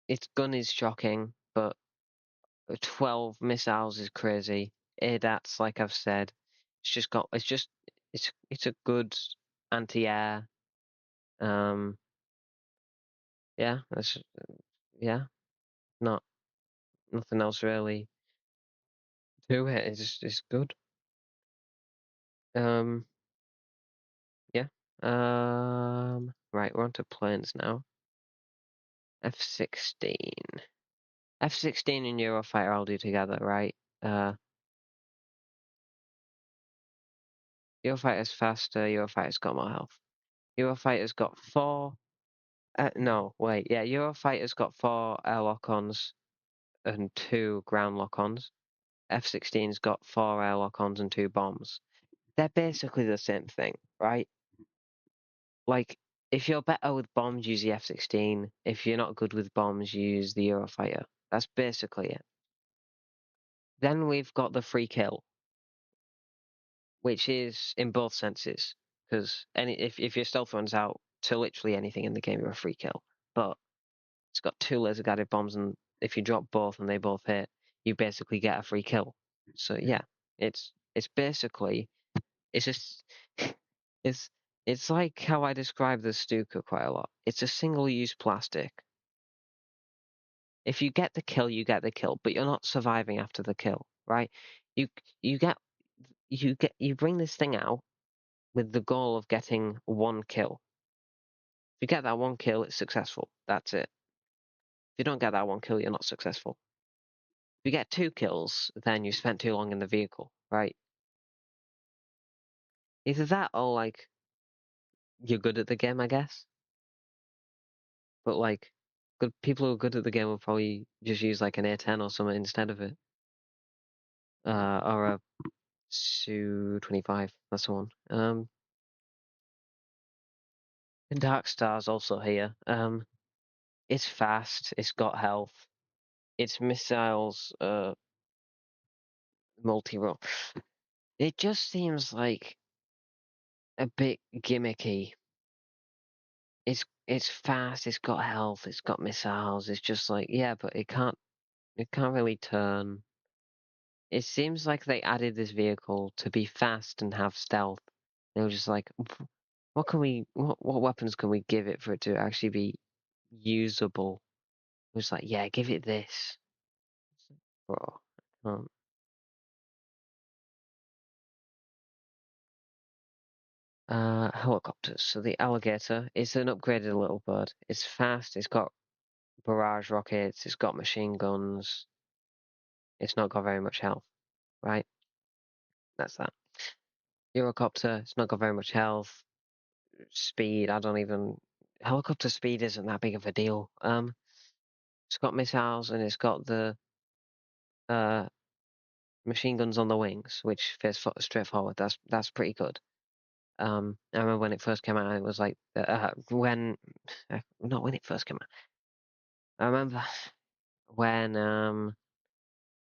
A: Its gun is shocking, but 12 missiles is crazy. ADATs, like I've said, it's a good anti-air. Um, yeah, yeah, not nothing else really to it. It's good. Um, yeah. Right, we're on to planes now. F-16. F-16 and Eurofighter I'll do together, right? Eurofighter's faster, Eurofighter's got more health. Eurofighter's got 4. No, wait, yeah, Eurofighter's got 4 air lock-ons and 2 ground lock-ons. F-16's got 4 air lock-ons and 2 bombs. They're basically the same thing, right? Like, if you're better with bombs, use the F-16. If you're not good with bombs, use the Eurofighter. That's basically it. Then we've got the free kill, which is in both senses. Because if your stealth runs out to literally anything in the game, you're a free kill. But it's got 2 laser guided bombs, and if you drop both and they both hit, you basically get a free kill. So yeah, it's basically it's just it's it's like how I describe the Stuka quite a lot. It's a single-use plastic. If you get the kill, you get the kill, but you're not surviving after the kill, right? You you get you bring this thing out with the goal of getting 1 kill. If you get that 1 kill, it's successful. That's it. If you don't get that 1 kill, you're not successful. If you get 2 kills, then you spent too long in the vehicle, right? Either that or like you're good at the game, I guess. But like good people who are good at the game will probably just use like an A10 or something instead of it. or a Su-25. That's the one. And Dark Star's also here. It's fast. It's got health. Its missiles, multi-role. It just seems like a bit gimmicky. It's fast. It's got health. It's got missiles. It's just like, yeah, but it can't really turn. It seems like they added this vehicle to be fast and have stealth. They were just like, what weapons can we give it for it to actually be usable? It was like, yeah, give it this. Bro, helicopters. So the Alligator is an upgraded little bird. It's fast. It's got barrage rockets. It's got machine guns. It's not got very much health, right? That's that. Eurocopter. It's not got very much health. Speed. I don't even. Helicopter speed isn't that big of a deal. It's got missiles and it's got the uh machine guns on the wings, which fits straight forward. That's pretty good. I remember when it first came out, it was like when not when it first came out. I remember when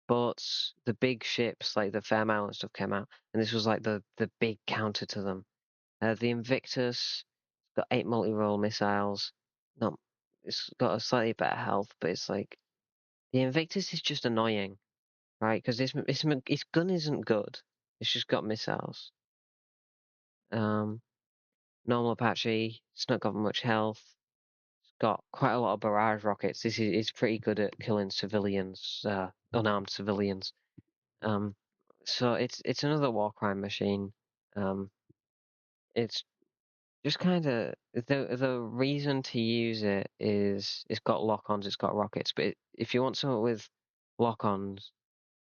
A: boats, the big ships like the Fairmount and stuff came out, and this was like the big counter to them. The Invictus got 8 multi-role missiles. Not, it's got a slightly better health, but it's like the Invictus is just annoying, right? Because its gun isn't good. It's just got missiles. Um, Normal Apache. It's not got much health. It's got quite a lot of barrage rockets. This is it's pretty good at killing civilians, unarmed civilians. Um, so it's another war crime machine. Um, it's just kind of the reason to use it is it's got lock-ons, it's got rockets. But if you want something with lock-ons,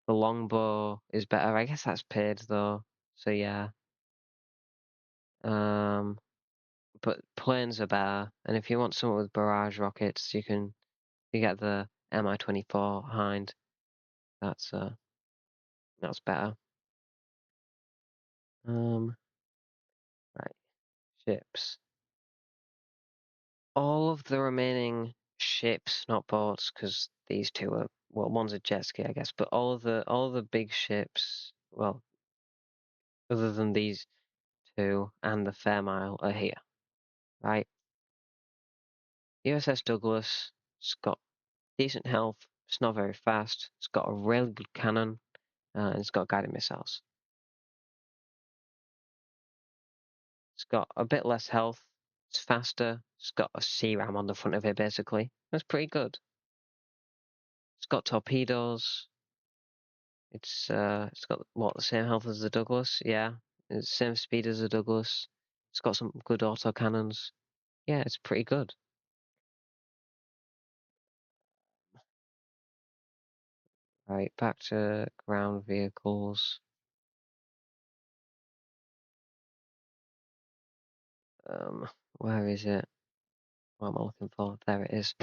A: the longbow is better. I guess that's paid though. So yeah. Um, but planes are better. And if you want something with barrage rockets, you get the Mi-24 Hind. That's that's better. Right, ships. All of the remaining ships, not boats, because these two are well, one's a jet ski, I guess, but all of the big ships, well, other than these two and the Fairmile are here, right? USS Douglas, it's got decent health, it's not very fast, it's got a really good cannon, and it's got guided missiles. It's got a bit less health, it's faster, it's got a C-ram on the front of it, basically. That's pretty good. It's got torpedoes. It's got what the same health as the Douglas, yeah. It's the same speed as the Douglas. It's got some good auto cannons. Yeah, it's pretty good. Right, back to ground vehicles. Um, where is it? What am I looking for? There it is.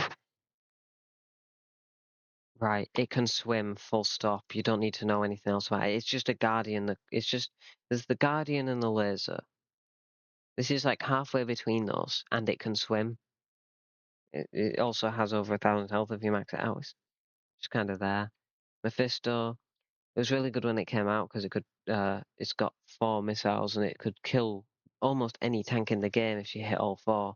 A: Right, it can swim, full stop. You don't need to know anything else about it. It's just a Guardian. It's just there's the Guardian and the Laser. This is like halfway between those, and it can swim. It also has over 1,000 health if you max it out. It's just kind of there. Mephisto. It was really good when it came out because it's got 4 missiles and it could kill almost any tank in the game if you hit all 4.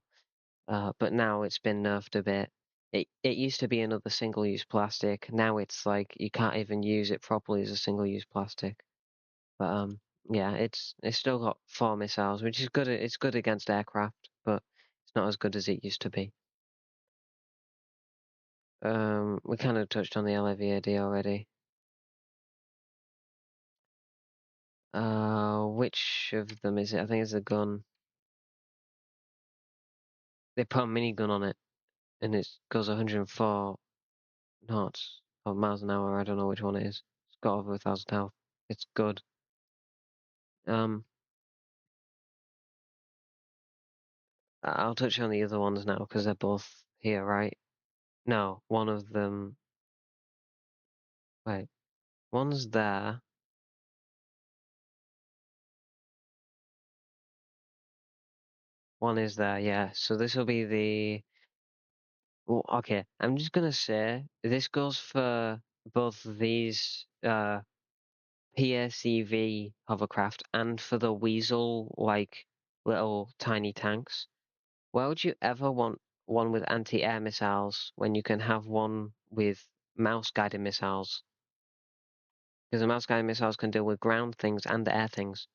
A: But now it's been nerfed a bit. It used to be another single-use plastic. Now it's like you can't even use it properly as a single-use plastic. But yeah, it's still got 4 missiles, which is good. It's good against aircraft, but it's not as good as it used to be. We kind of touched on the LAVAD already. Which of them is it? I think it's a gun. They put a minigun on it, and it goes 104 knots or miles an hour. I don't know which one it is. It's got over 1,000 health. It's good. Um, I'll touch on the other ones now because they're both here, right? No, one of them. Wait, one's there. One is there, yeah. So this will be the. Well, okay, I'm just gonna say this goes for both these PSEV hovercraft and for the Weasel like little tiny tanks. Why would you ever want one with anti-air missiles when you can have one with mouse-guided missiles? Because the mouse-guided missiles can deal with ground things and air things.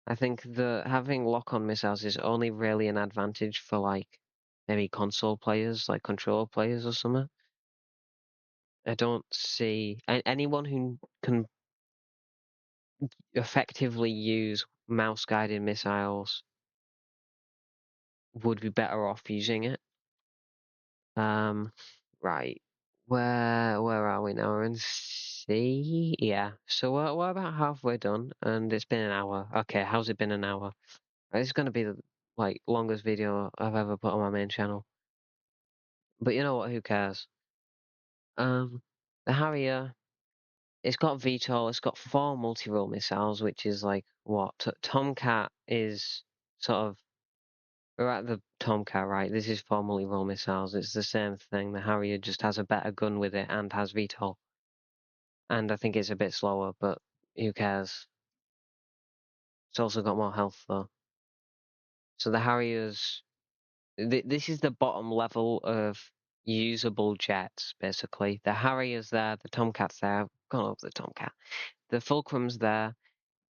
A: I think the having lock-on missiles is only really an advantage for like maybe console players, like controller players or something. I don't see anyone who can effectively use mouse-guided missiles would be better off using it. Right. Where are we now? We're in C? Yeah. So we're about halfway done, and it's been an hour. Okay, how's it been an hour? This is gonna be the like longest video I've ever put on my main channel. But you know what? Who cares? The Harrier. It's got VTOL. It's got 4 multi-role missiles, which is like what? Tomcat is sort of. We're at the Tomcat, right? This is 4 multi-role missiles. It's the same thing. The Harrier just has a better gun with it and has VTOL. And I think it's a bit slower, but who cares? It's also got more health though. So the Harriers, this is the bottom level of usable jets, basically. The Harriers there, the Tomcats there. I've gone over the Tomcat. The Fulcrum's there.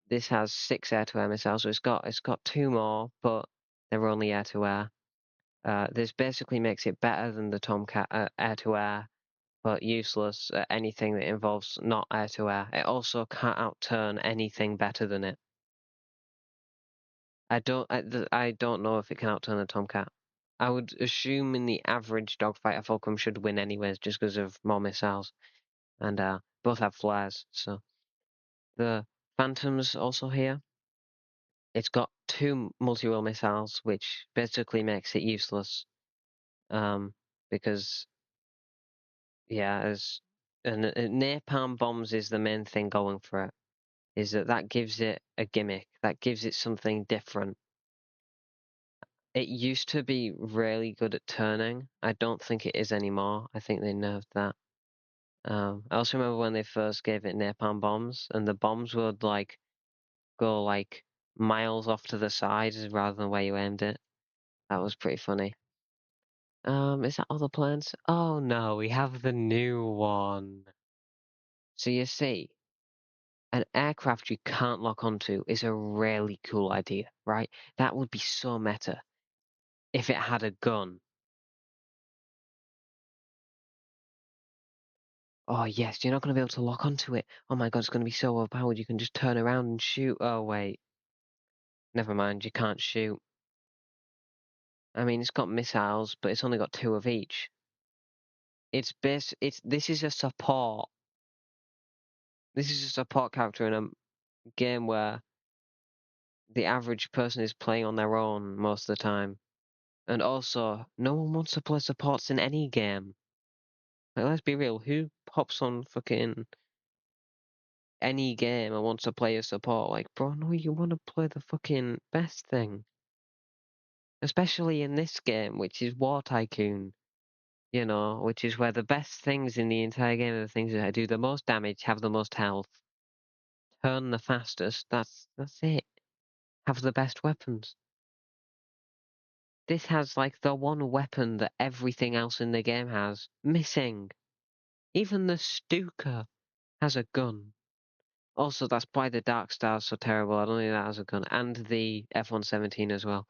A: This has 6 air-to-air missiles, so it's got 2 more, but they're only air-to-air. This basically makes it better than the Tomcat air-to-air, but useless at anything that involves not air-to-air. It also can't outturn anything better than it. I don't know if it can outturn a Tomcat. I would assume in the average dogfight a Fulcrum should win anyways, just because of more missiles, and both have flares. So the Phantom's also here. It's got 2 multi-role missiles, which basically makes it useless. Because yeah, as and napalm bombs is the main thing going for it. Is that gives it a gimmick, that gives it something different. It used to be really good at turning. I don't think it is anymore. I think they nerfed that. I also remember when they first gave it napalm bombs, and the bombs would like go like miles off to the sides rather than where you aimed it. That was pretty funny. Is that all the plans? Oh no, we have the new one. So you see, an aircraft you can't lock onto is a really cool idea, right? That would be so meta if it had a gun. Oh yes, you're not going to be able to lock onto it. Oh my god, it's going to be so overpowered. You can just turn around and shoot. Oh wait, never mind. You can't shoot. I mean, it's got missiles, but it's only got 2 of each. This is a support. This is a support character in a game where the average person is playing on their own most of the time. And also, no one wants to play supports in any game. Like, let's be real, who pops on fucking any game and wants to play a support? Like, bro, no, you want to play the fucking best thing. Especially in this game, which is War Tycoon, which is where the best things in the entire game are the things that do the most damage, have the most health, turn the fastest. That's it. Have the best weapons. This has like the one weapon that everything else in the game has missing. Even the Stuka has a gun. Also, that's why the Dark Star's so terrible. I don't think that has a gun. And the F-117 as well.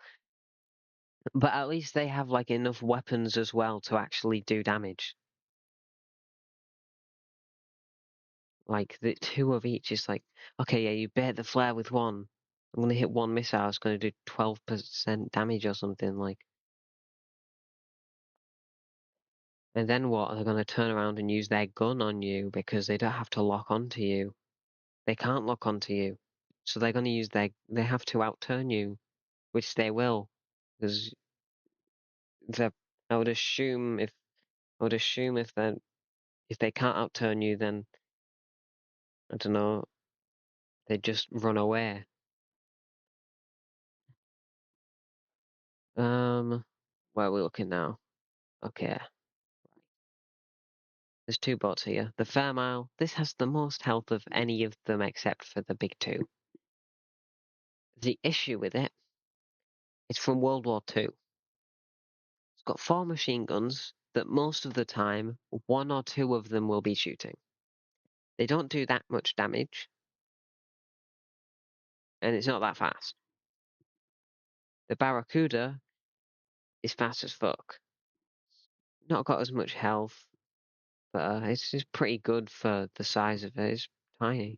A: But at least they have like enough weapons as well to actually do damage. Like the 2 of each is like, okay, yeah, you bait the flare with one. I'm gonna hit one missile, it's gonna do 12% damage or something like. And then what? They're gonna turn around and use their gun on you because they don't have to lock onto you. They can't lock onto you. So they're gonna use they have to outturn you, which they will. Because the I would assume if they can't outturn you, then I don't know, they just run away. Where are we looking now? Okay. There's two bots here. The Fairmile, this has the most health of any of them except for the big two. The issue with it is from World War II. It's got 4 machine guns that most of the time, 1 or 2 of them will be shooting. They don't do that much damage, and it's not that fast. The Barracuda is fast as fuck. Not got as much health, but it's pretty good for the size of it. It's tiny,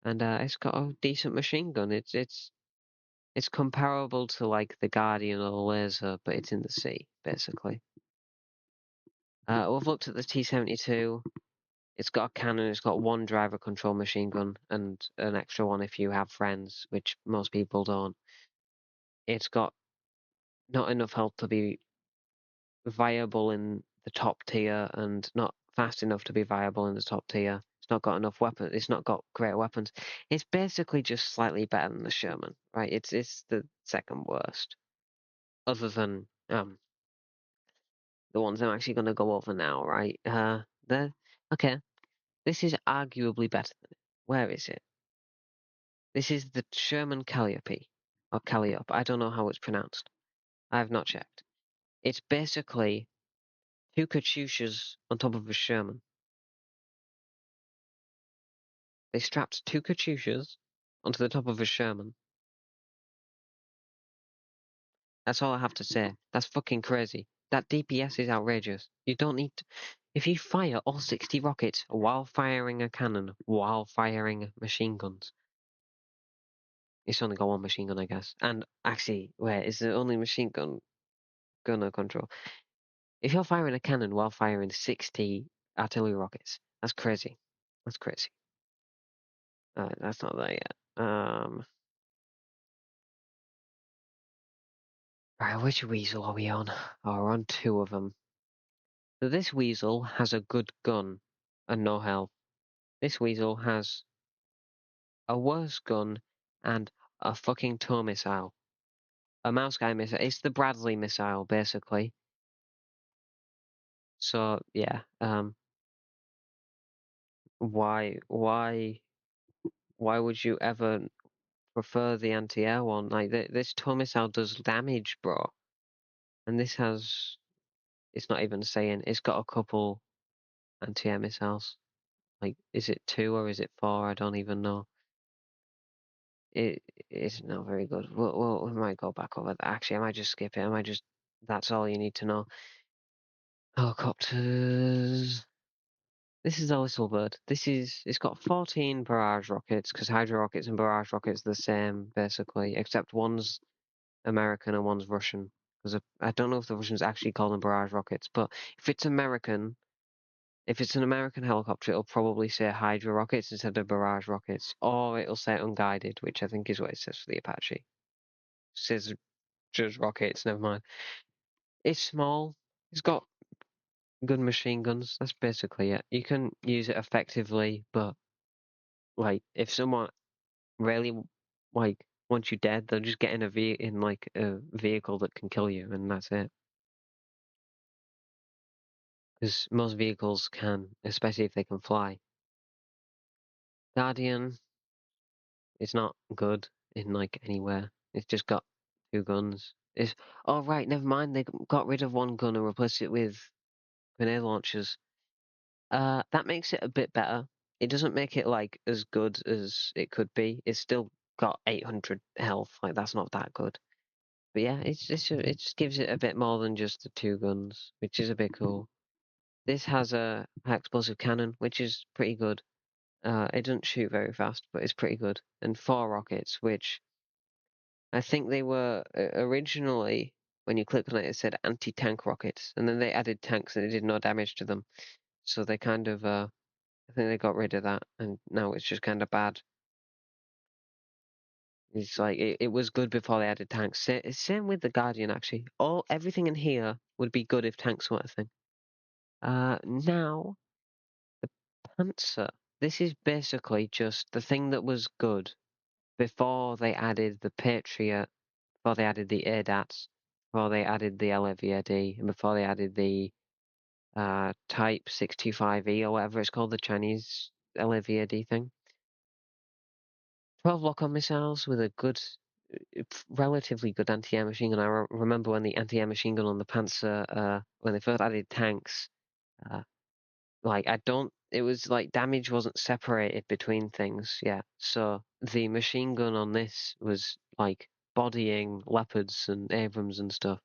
A: and it's got a decent machine gun. It's comparable to like the Guardian or the Laser, but it's in the sea, basically. We've looked at the T-72. It's got a cannon, it's got 1 driver control machine gun, and an extra one if you have friends, which most people don't. It's got not enough health to be viable in the top tier, and not fast enough to be viable in the top tier. It's not got enough weapons. It's not got great weapons. It's basically just slightly better than the Sherman, right? It's the second worst, other than the ones I'm actually going to go over now, right? Okay. This is arguably better than it. Where is it? This is the Sherman Calliope, or Calliope. I don't know how it's pronounced. I have not checked. It's basically 2 Katyushas on top of a Sherman. They strapped 2 Katyushas onto the top of a Sherman. That's all I have to say. That's fucking crazy. That DPS is outrageous. You don't need to... If you fire all 60 rockets while firing a cannon, while firing machine guns... It's only got 1 machine gun, I guess. And actually, wait, is the only machine gunner control? If you're firing a cannon while firing 60 artillery rockets, that's crazy. That's crazy. That's not there yet. Right, which weasel are we on? Oh, we're on 2 of them. So this weasel has a good gun and no health. This weasel has a worse gun and a fucking tow missile. A mouse guy missile. It's the Bradley missile, basically. So, yeah. Why would you ever prefer the anti-air one? Like, this tow missile does damage, bro. And this has... It's not even saying... It's got a couple anti-air missiles. Like, is it 2 or is it 4? I don't even know. It's not very good. We might go back over that. Actually, I might just skip it. I might just... That's all you need to know. Helicopters... This is a little bird. It's got 14 barrage rockets, because hydro rockets and barrage rockets are the same, basically, except one's American and one's Russian. Because I don't know if the Russians actually call them barrage rockets, but if it's American, if it's an American helicopter, it'll probably say hydro rockets instead of barrage rockets, or it'll say unguided, which I think is what it says for the Apache. It says just rockets, never mind. It's small. It's got good machine guns. That's basically it. You can use it effectively, but like if someone really like wants you dead, they'll just get in like a vehicle that can kill you, and that's it. Because most vehicles can, especially if they can fly. Guardian is not good in like anywhere. It's just got 2 guns. Oh right, never mind. They got rid of 1 gun and replaced it with grenade launchers. That makes it a bit better. It doesn't make it like as good as it could be. It's still got 800 health. Like that's not that good. But yeah, it just gives it a bit more than just the 2 guns, which is a bit cool. This has a high explosive cannon, which is pretty good. It doesn't shoot very fast, but it's pretty good. And 4 rockets, which I think they were originally, when you clicked on it, it said anti-tank rockets, and then they added tanks and it did no damage to them. So they kind of, I think they got rid of that, and now it's just kind of bad. It's like it was good before they added tanks. Same with the Guardian, actually. Everything in here would be good if tanks weren't a thing. Now the Panzer. This is basically just the thing that was good before they added the Patriot, before they added the ADATs, before they added the LAVD and before they added the Type 625E or whatever it's called, the Chinese LAVD thing. 12 lock-on missiles with a good, relatively good anti-air machine gun. I remember when the anti-air machine gun on the Panzer, when they first added tanks, uh, like it was like damage wasn't separated between things yet. So the machine gun on this was like bodying Leopards and Abrams and stuff.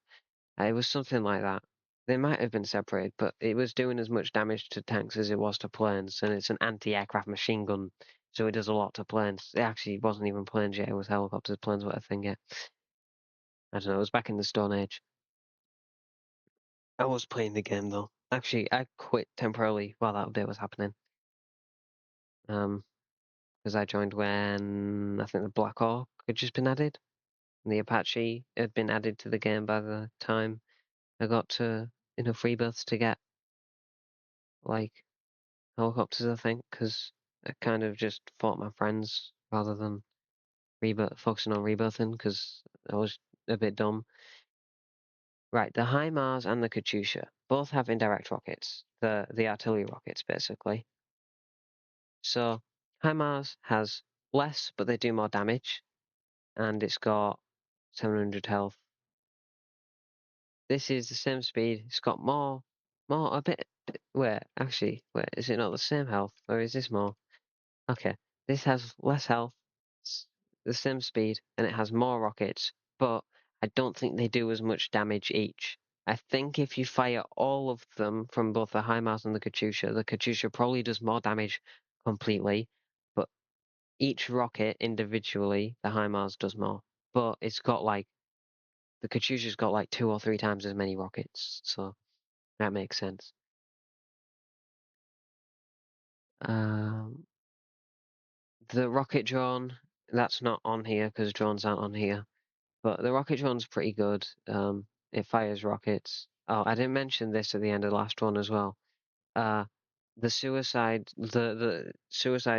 A: It was something like that. They might have been separated, but it was doing as much damage to tanks as it was to planes, and it's an anti-aircraft machine gun, so it does a lot to planes. It actually wasn't even planes yet, it was helicopters. Planes weren't a thing yet. I don't know, it was back in the Stone Age. I was playing the game though. Actually, I quit temporarily while that update was happening. Because I joined when I think the Black Hawk had just been added, and the Apache had been added to the game by the time I got to enough rebirths to get like helicopters, I think, because I kind of just fought my friends rather than focusing on rebirthing because I was a bit dumb. Right, the HIMARS and the Katyusha both have indirect rockets, the artillery rockets, basically. So HIMARS has less, but they do more damage, and it's got 700 health. This is the same speed. It's got a bit. Wait, actually, wait, is it not the same health, or is this more? Okay, this has less health, the same speed, and it has more rockets, but I don't think they do as much damage each. I think if you fire all of them from both the HIMARS and the Katyusha probably does more damage completely, but each rocket individually, the HIMARS does more. But it's got like, the Katyusha's got like 2 or 3 times as many rockets, so that makes sense. Um, the rocket drone, that's not on here because drones aren't on here. But the rocket drone's pretty good. It fires rockets. Oh, I didn't mention this at the end of the last one as well. Uh, the suicide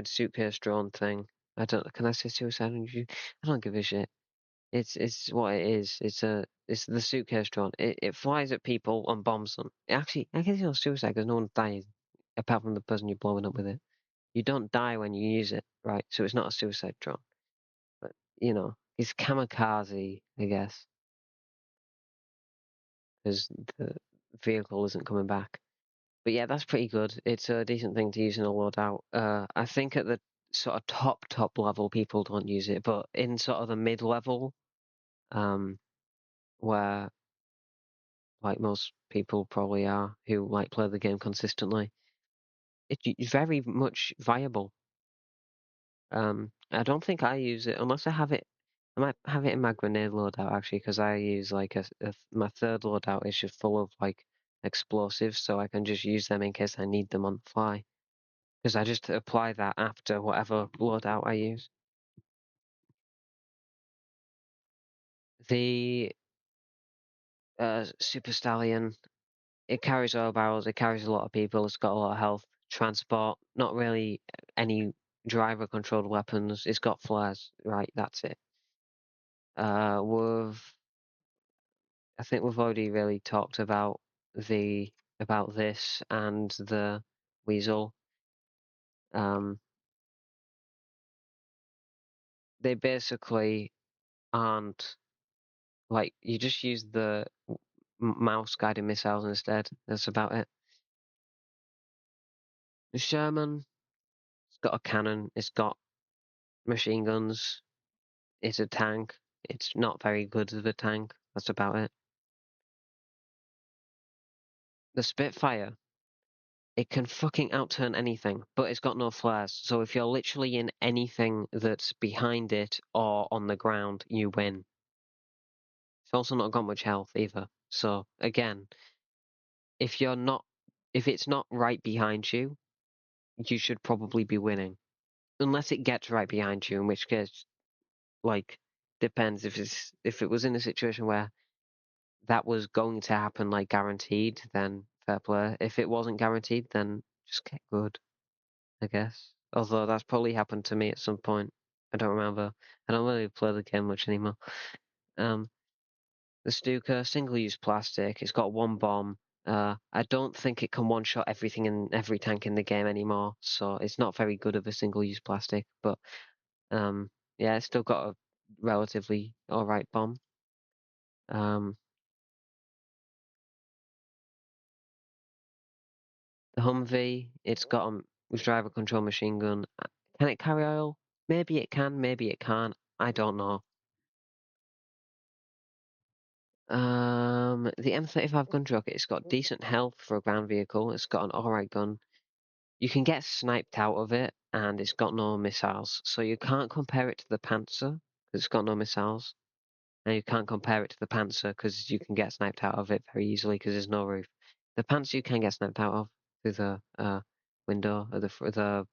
A: suitcase drone thing. Can I say suicide? I don't give a shit. It's what it is. It's the suitcase drone. It flies at people and bombs them. Actually, I guess it's not suicide because no one dies apart from the person you're blowing up with it. You don't die when you use it, right? So it's not a suicide drone. But it's kamikaze, I guess, because the vehicle isn't coming back. But yeah, that's pretty good. It's a decent thing to use in a loadout. I think at the sort of top level, people don't use it, but in sort of the mid level, um, where like most people probably are who like play the game consistently, it's very much viable. I don't think I use it unless I have it. I might have it in my grenade loadout actually, because I use like my third loadout is just full of like explosives, so I can just use them in case I need them on the fly. Because I just apply that after whatever loadout I use. The Super Stallion, it carries oil barrels, it carries a lot of people, it's got a lot of health, transport, not really any driver controlled weapons. It's got flares, right? That's it. We've I think we've already really talked about this and the Weasel. Um, they basically aren't like you just use the mouse guided missiles instead. That's about it. The Sherman, it's got a cannon. It's got machine guns. It's a tank. It's not very good as a tank. That's about it. The Spitfire, it can fucking outturn anything, but it's got no flares. So if you're literally in anything that's behind it or on the ground, you win. It's also not got much health either. So again, if you're not, if it's not right behind you, you should probably be winning. Unless it gets right behind you, in which case, like, depends if it was in a situation where that was going to happen, like guaranteed, then fair play. If it wasn't guaranteed, then just get good, I guess. Although that's probably happened to me at some point. I don't remember. I don't really play the game much anymore. Um, The Stuka, single-use plastic. It's got one bomb. I don't think it can one-shot everything in every tank in the game anymore, so it's not very good of a single-use plastic. But yeah, it's still got a relatively alright bomb. The Humvee, it's got a driver control machine gun. Can it carry oil? Maybe it can, maybe it can't. I don't know. The M35 gun truck, it's got decent health for a ground vehicle. It's got an alright gun. You can get sniped out of it, and it's got no missiles. So you can't compare it to the Panzer, because it's got no missiles. And you can't compare it to the Panzer, because you can get sniped out of it very easily, because there's no roof. The Panzer you can get sniped out of through the window, or the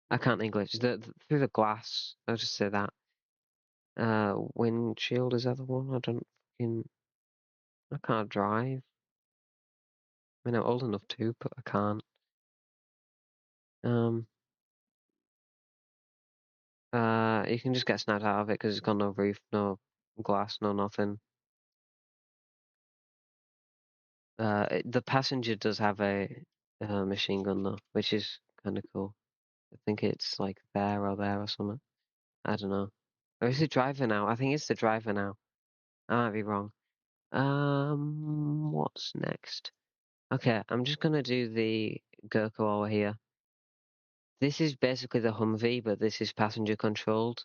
A: I can't English. Through the glass. I'll just say that. Windshield is the other one. I can't drive. I mean, I'm old enough to, but I can't. Um, you can just get snapped out of it because it's got no roof, no glass, no nothing. The passenger does have a machine gun though, which is kind of cool. I think it's like there or something. I don't know. Or is it driver now? I think it's the driver now. I might be wrong. What's next? Okay, I'm just gonna do the Gurkha over here. This is basically the Humvee, but this is passenger controlled.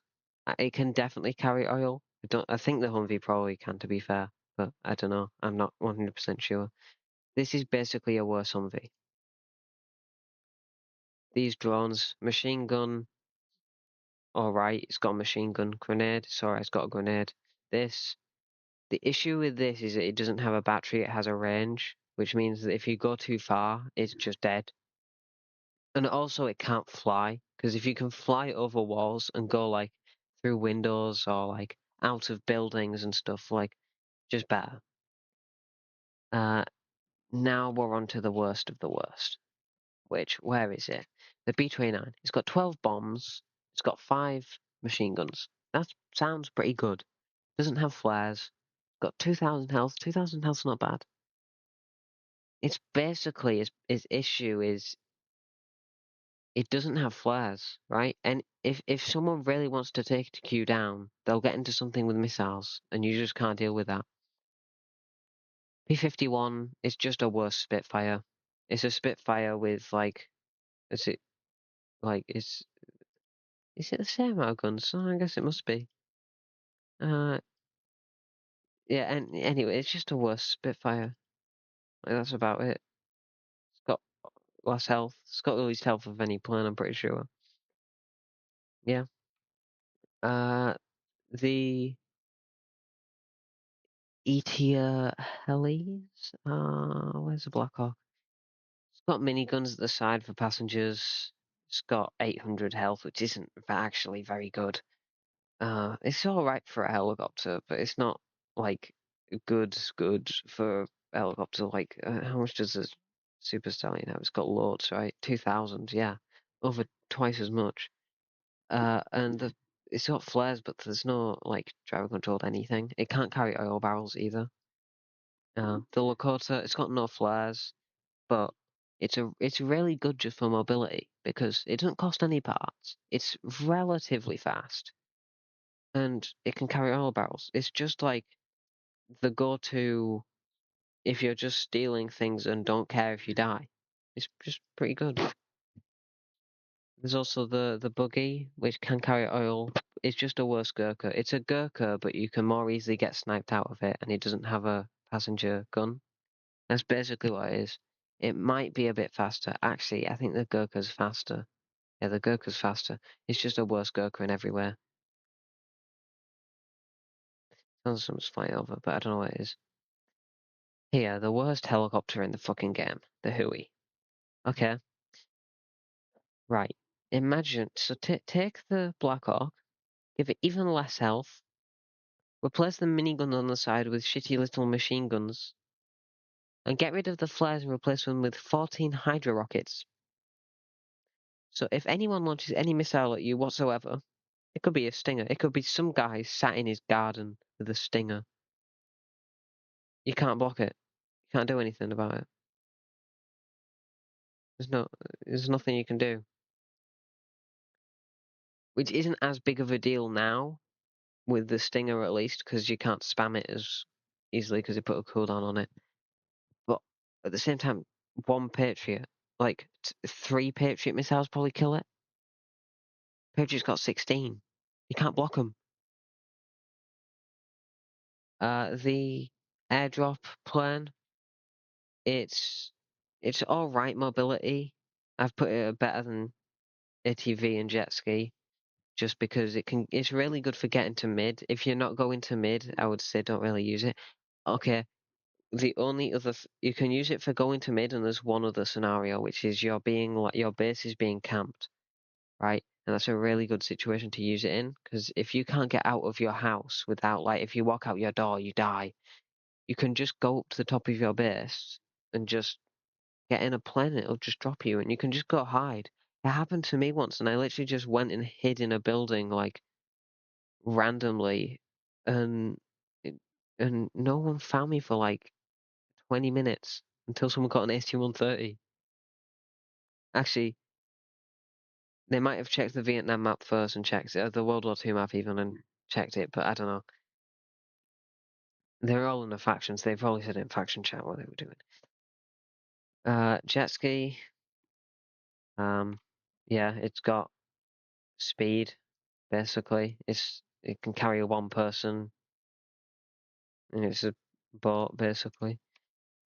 A: It can definitely carry oil. I think the Humvee probably can, to be fair, but I don't know. I'm not 100% sure. This is basically a worse Humvee. These drones, machine gun, alright, it's got a machine gun. Grenade, sorry, it's got a grenade. The issue with this is that it doesn't have a battery, it has a range, which means that if you go too far, it's just dead. And also it can't fly, because if you can fly over walls and go like through windows or like out of buildings and stuff, like just better. Now we're on to the worst of the worst. Where is it? The B-29. It's got 12 bombs. It's got 5 machine guns. That sounds pretty good. Doesn't have flares. Got 2,000 health. 2,000 health's not bad. It's basically his issue is it doesn't have flares, right? And if someone really wants to take you down, they'll get into something with missiles, and you just can't deal with that. P-51 is just a worse Spitfire. It's a Spitfire with like, is it like is it the same amount of guns? Oh, I guess it must be. Uh, yeah. And anyway, it's just a worse Spitfire. Like, that's about it. It's got less health. It's got the least health of any plane, I'm pretty sure. Yeah. Uh, the E-tier helis. Where's the Black Hawk? It's got miniguns at the side for passengers. It's got 800 health, which isn't actually very good. It's all right for a helicopter, but it's not like good for a helicopter. Like, how much does a Super Stallion have? It's got loads, right? 2,000, yeah, over twice as much. And it's got flares, but there's no like driver controlled anything. It can't carry oil barrels either. The Lakota, it's got no flares, but it's really good just for mobility because it doesn't cost any parts. It's relatively fast and it can carry oil barrels. It's just like the go-to if you're just stealing things and don't care if you die. It's just pretty good. There's also the buggy, which can carry oil. It's just a worse Gurkha. It's a Gurkha, but you can more easily get sniped out of it, and it doesn't have a passenger gun. That's basically what it is. It might be a bit faster. Actually, I think the Gurkha's faster. Yeah, the Gurkha's faster. It's just a worse Gurkha in everywhere. Sounds like something's flying over, but I don't know what it is. Here, the worst helicopter in the fucking game. The Hui. Okay, right. Imagine, so take the Black Hawk, give it even less health, replace the minigun on the side with shitty little machine guns, and get rid of the flares and replace them with 14 Hydra rockets. So if anyone launches any missile at you whatsoever, it could be a Stinger. It could be some guy sat in his garden with a Stinger. You can't block it. You can't do anything about it. There's no, there's nothing you can do. Which isn't as big of a deal now with the Stinger at least, because you can't spam it as easily because they put a cooldown on it. But at the same time, one Patriot, like 3 Patriot missiles probably kill it. Patriot's got 16. You can't block them. The airdrop plan, it's all right mobility. I've put it better than ATV and jet ski, just because it's really good for getting to mid. If you're not going to mid, I would say don't really use it. Okay, the only other you can use it for going to mid, and there's one other scenario, which is your base is being camped, right? And that's a really good situation to use it in, because if you can't get out of your house without, like, if you walk out your door, you die. You can just go up to the top of your base and just get in a plane. It'll just drop you, and you can just go hide. It happened to me once, and I literally just went and hid in a building, like, randomly, and and no one found me for like 20 minutes until someone got an ST-130. Actually, they might have checked the Vietnam map first and checked it, or the World War II map even, and checked it, but I don't know. They're all in the factions. They probably said in faction chat what they were doing. Jet ski. Yeah, it's got speed, basically. It can carry one person, and it's a boat, basically.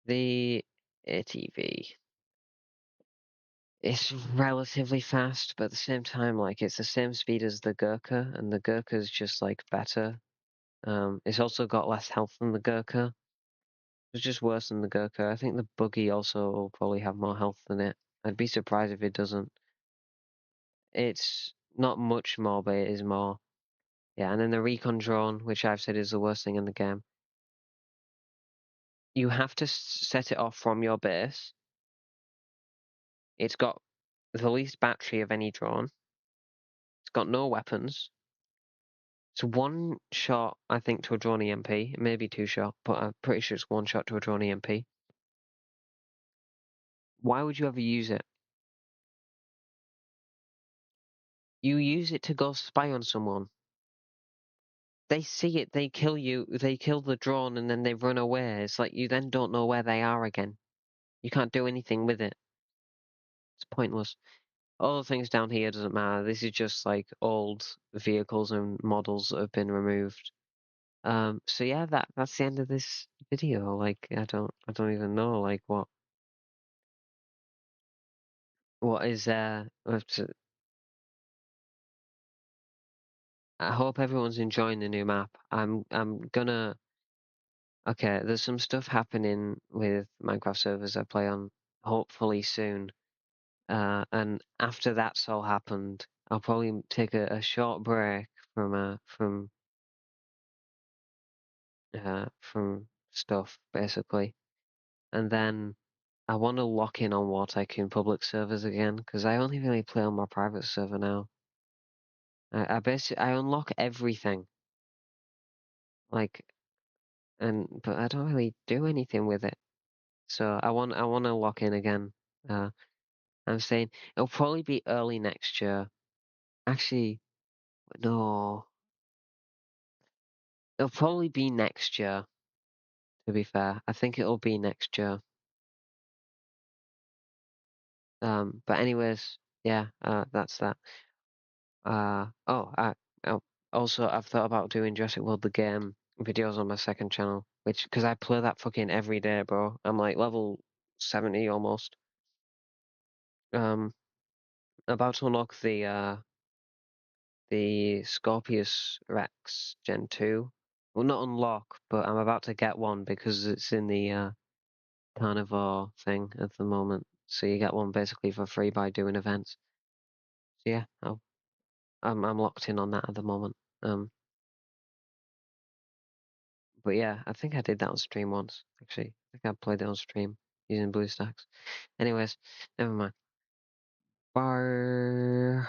A: The ATV. It's relatively fast, but at the same time, like, it's the same speed as the Gurkha, and the Gurkha's just, like, better. It's also got less health than the Gurkha. It's just worse than the Gurkha. I think the Buggy also will probably have more health than it. I'd be surprised if it doesn't. It's not much more, but it is more. Yeah, and then the Recon Drone, which I've said is the worst thing in the game. You have to set it off from your base. It's got the least battery of any drone. It's got no weapons. It's one shot, I think, to a drawn EMP. Maybe 2 shot, but I'm pretty sure it's one shot to a drawn EMP. Why would you ever use it? You use it to go spy on someone. They see it, they kill you, they kill the drone, and then they run away. It's like you then don't know where they are again. You can't do anything with it. It's pointless. All the things down here doesn't matter. This is just like old vehicles and models that have been removed. So yeah, that's the end of this video. Like, I don't even know, like, what is there. I hope everyone's enjoying the new map. I'm gonna. Okay, there's some stuff happening with Minecraft servers I play on, hopefully soon. And after that's all happened, I'll probably take a short break from stuff, basically. And then I want to lock in on War Tycoon public servers again, because I only really play on my private server now. I basically I unlock everything, like, but I don't really do anything with it. So I want to lock in again. Uh, I'm saying it'll probably be early next year. Actually, no, it'll probably be next year. To be fair, I think it'll be next year. But anyways, yeah, that's that. Oh, also I've thought about doing Jurassic World the game videos on my second channel, which because I play that fucking every day, bro. I'm like level 70 almost. Um, about to unlock the Scorpius Rex Gen 2. Well, not unlock, but I'm about to get one because it's in the carnivore thing at the moment. So you get one basically for free by doing events. So yeah, I'm locked in on that at the moment. But yeah, I think I did that on stream once, actually. I think I played it on stream using BlueStacks. Anyways, never mind. Bye.